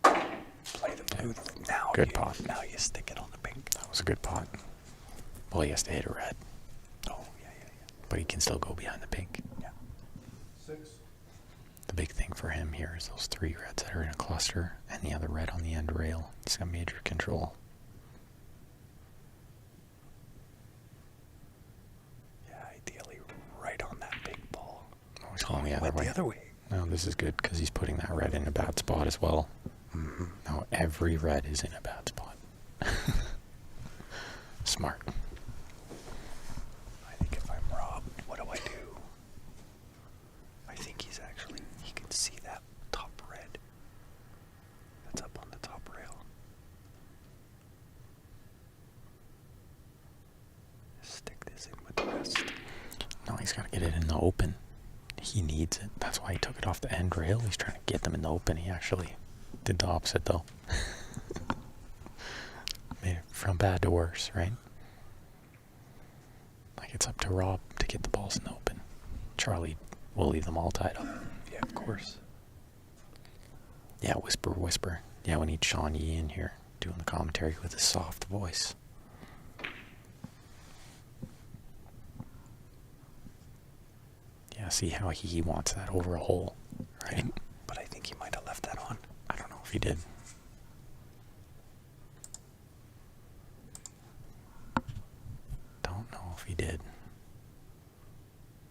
Play the blue. Now Good pot. Now you stick it on the pink. That was a good pot. Well, he has to hit a red, Oh, yeah. but he can still go behind the pink. Yeah. 6. The big thing for him here is those 3 reds that are in a cluster and the other red on the end rail. He's got major control. Yeah, ideally right on that big ball. Oh, he's going the other Went way. the other way. No, this is good because he's putting that red in a bad spot as well. Mm-hmm. Now every red is in a bad spot. Smart. I think if I'm Rob, what do I do? I think he can see that top red that's up on the top rail. Stick this in with the rest. No, he's got to get it in the open. He needs it. That's why he took it off the end rail. He's trying to get them in the open. He actually did the opposite, though. Made it from bad to worse, right? Like, it's up to Rob to get the balls in the open. Charlie will leave them all tied up. Yeah, of course. Yeah, whisper, whisper. Yeah, we need Sean Yee in here doing the commentary with his soft voice. Yeah, see how he wants that over a hole, right? But I think he might have left that on. I don't know if he did. Don't know if he did.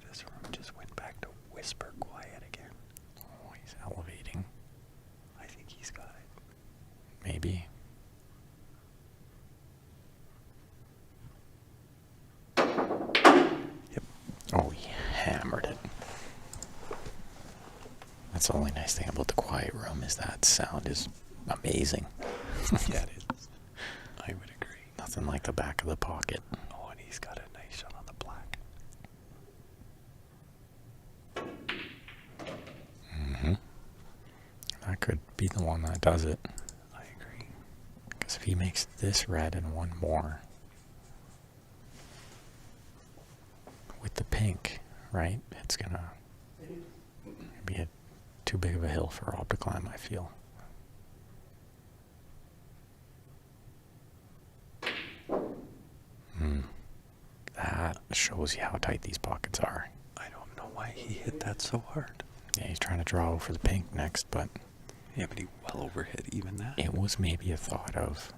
This room just went back to whisper quiet again. Oh, he's elevating. I think he's got it. Maybe. Yep. Oh, he hammered it. That's the only nice thing about the quiet room is that sound is amazing. Yeah, it is. I would agree. Nothing like the back of the pocket. Oh, and he's got a nice shot on the black. Mm-hmm. That could be the one that does it. I agree. Because if he makes this red and one more with the pink, right, it's gonna be too big of a hill for Rob to climb, I feel. That shows you how tight these pockets are. I don't know why he hit that so hard. Yeah, he's trying to draw for the pink next, but Yeah, but he well overhit even that. it was maybe a thought of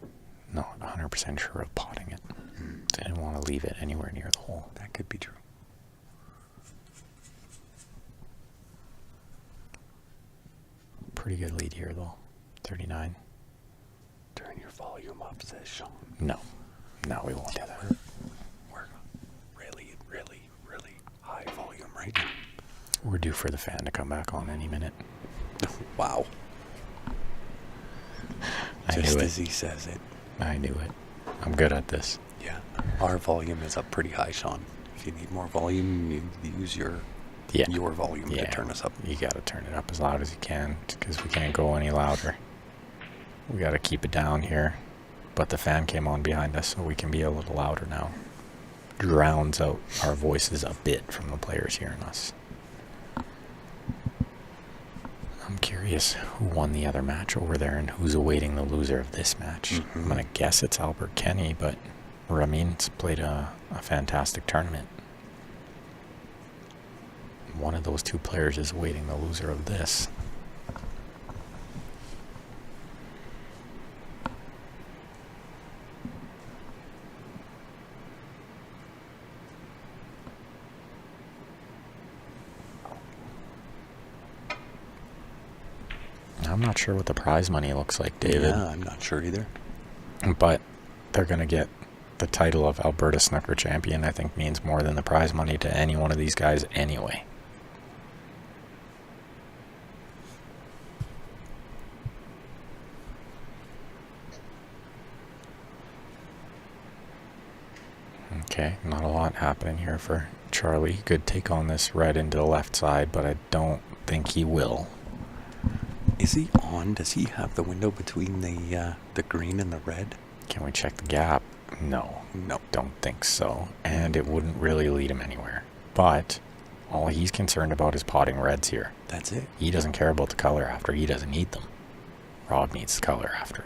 not 100% sure of potting it. Didn't want to leave it anywhere near the hole. That could be true. Pretty good lead here, though. 39. Turn your volume up, says Sean. No, we won't do that. We're really, really, really high volume right now. We're due for the fan to come back on any minute. Wow. I Just knew as it. he says it. I knew it. I'm good at this. Yeah. Our volume is up pretty high, Sean. If you need more volume, you use your volume to turn us up. You got to turn it up as loud as you can because we can't go any louder. We got to keep it down here. But the fan came on behind us, so we can be a little louder now. Drowns out our voices a bit from the players hearing us. I'm curious who won the other match over there and who's awaiting the loser of this match. I'm going to guess it's Albert Kenny, but Ramin's played a fantastic tournament. One of those two players is awaiting the loser of this. I'm not sure what the prize money looks like, David. Yeah, I'm not sure either. But they're going to get the title of Alberta Snooker champion. I think means more than the prize money to any one of these guys anyway. Okay, not a lot happening here for Charlie. He could take on this red into the left side, but I don't think he will. Is he on? Does he have the window between the green and the red? Can we check the gap? No. No. Don't think so. And it wouldn't really lead him anywhere. But all he's concerned about is potting reds here. That's it. He doesn't care about the color after. He doesn't need them. Rob needs the color after.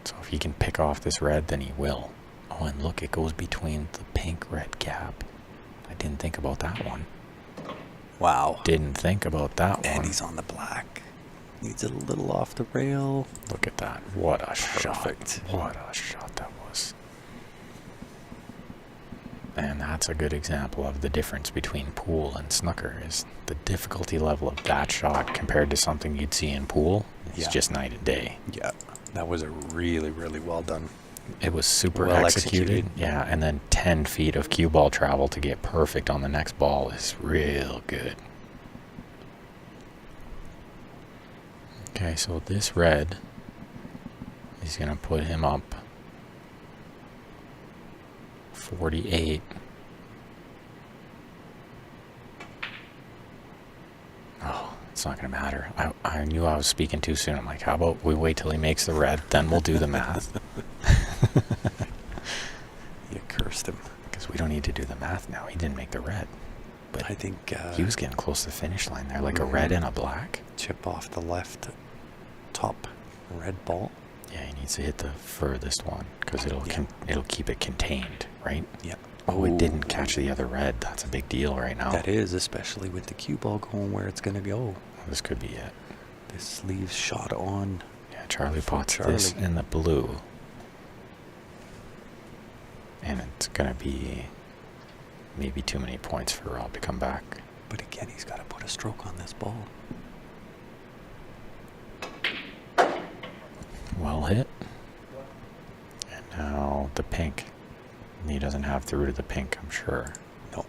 So if he can pick off this red, then he will. Oh, and look, it goes between the pink-red gap. I didn't think about that one. Wow. Didn't think about that one. And he's on the black. Needs it a little off the rail. Look at that. What a Perfect. shot. What a shot that was. And that's a good example of the difference between pool and snooker, is the difficulty level of that shot compared to something you'd see in pool. It's just night and day. Yeah. That was a really, really well done. It was super Well executed. Yeah, and then 10 feet of cue ball travel to get perfect on the next ball is real good. Okay, so this red is going to put him up 48. Oh, it's not going to matter. I knew I was speaking too soon. I'm like, how about we wait till he makes the red, then we'll do the math. You cursed him. Because we don't need to do the math now. He didn't make the red. But I think he was getting close to the finish line there, like a red and a black. chip off the left top red ball. Yeah, he needs to hit the furthest one because it'll keep it contained, right? Yeah. Oh, it didn't catch the other red. That's a big deal right now. That is, especially with the cue ball going where it's going to go. This could be it. This leaves shot on. Yeah, Charlie For pots this Charlie. in the blue. And it's going to be maybe too many points for Rob to come back. But again, he's got to put a stroke on this ball. Well hit. And now the pink. He doesn't have through to the pink, I'm sure. No,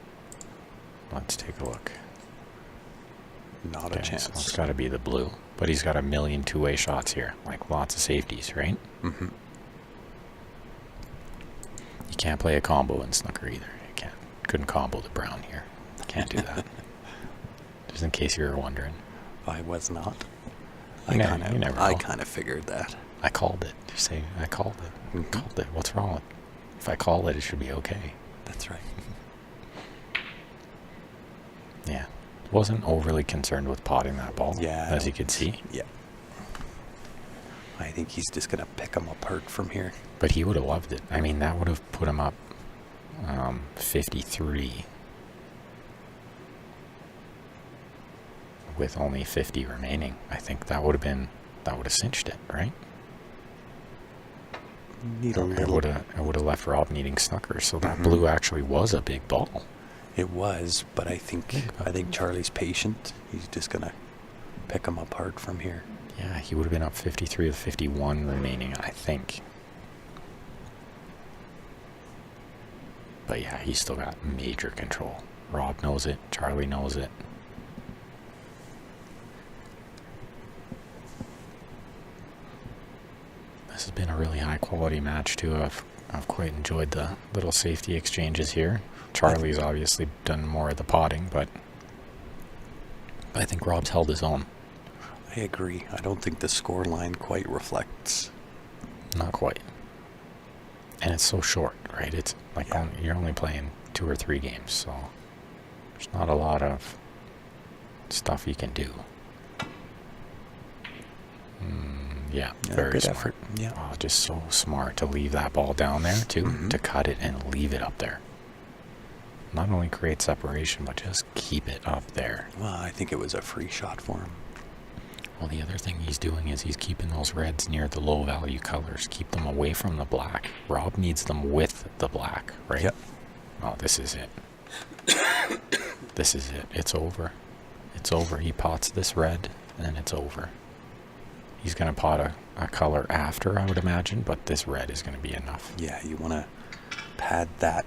Let's take a look. not Okay, a chance. so it's got to be the blue. But he's got a million two-way shots here. Like lots of safeties, right? Mm-hmm. You can't play a combo in snooker either. You can't. Couldn't combo the brown here. Can't do that. Just in case you were wondering. I was not. You never I know. kind of figured that. I called it. You say, I called it. Mhm. Called it. What's wrong with it? If I call it, it should be okay. That's right. Yeah. Wasn't overly concerned with potting that ball, Yeah. as you can see. Yeah. I think he's just going to pick him apart from here. But he would have loved it. I mean, that would have put him up 53 with only 50 remaining. I think that would have cinched it, right? Need a It little. would have left Rob needing snooker. So that Mhm. blue actually was a big ball. It was, but I think Charlie's patient. He's just going to pick him apart from here. Yeah, he would have been up 53 with 51 remaining, I think. But yeah, he's still got major control. Rob knows it. Charlie knows it. This has been a really high quality match too. I've quite enjoyed the little safety exchanges here. Charlie's obviously done more of the potting, but I think Rob's held his own. I agree. I don't think the score line quite reflects. Not quite. And it's so short, right? It's like you're only playing 2 or 3 games, so there's not a lot of stuff you can do. Yeah, Yeah, very good smart. effort. Yeah. Oh, just so smart to leave that ball down there, too, Mhm. to cut it and leave it up there. Not only create separation, but just keep it up there. Well, I think it was a free shot for him. Well, the other thing he's doing is he's keeping those reds near the low value colors. Keep them away from the black. Rob needs them with the black, right? Yep. Oh, this is it. This is it. It's over. It's over. He pots this red, and it's over. He's going to pot a color after, I would imagine, but this red is going to be enough. Yeah, you want to pad that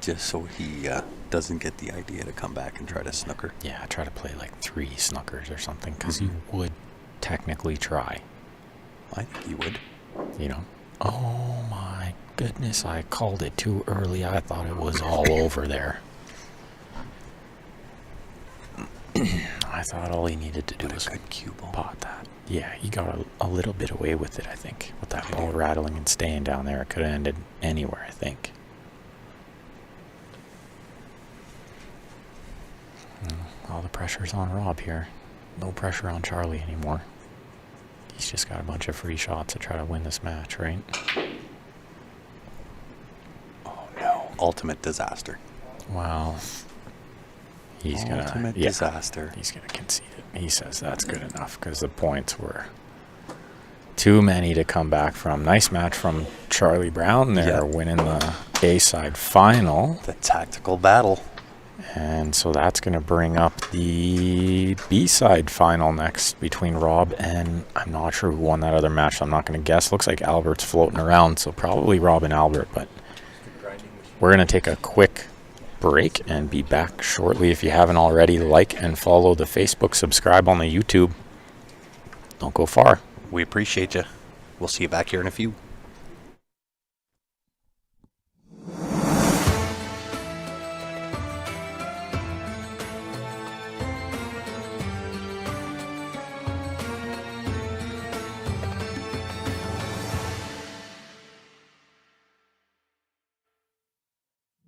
just so he doesn't get the idea to come back and try to snooker. Yeah, try to play like 3 snookers or something, because you would technically try, I think he would. you know. Oh my goodness, I called it too early. I thought it was all over there. I thought all he needed to do What was a good cue ball. pot that. Yeah, he got a little bit away with it, I think. With that ball rattling and staying down there, it could have ended anywhere, I think. All the pressure's on Rob here. No pressure on Charlie anymore. He's just got a bunch of free shots to try to win this match, right? Oh no! Ultimate disaster. Well, he's gonna Ultimate yeah, disaster. he's gonna concede it. He says that's good enough because the points were too many to come back from. Nice match from Charlie Brown there, Yep. winning the A-side final. The tactical battle. And so that's going to bring up the B-side final next between Rob and I'm not sure who won that other match. So I'm not going to guess. Looks like Albert's floating around, so probably Rob and Albert. But we're going to take a quick break and be back shortly. If you haven't already, like and follow the Facebook, subscribe on the YouTube. Don't go far. We appreciate you. We'll see you back here in a few.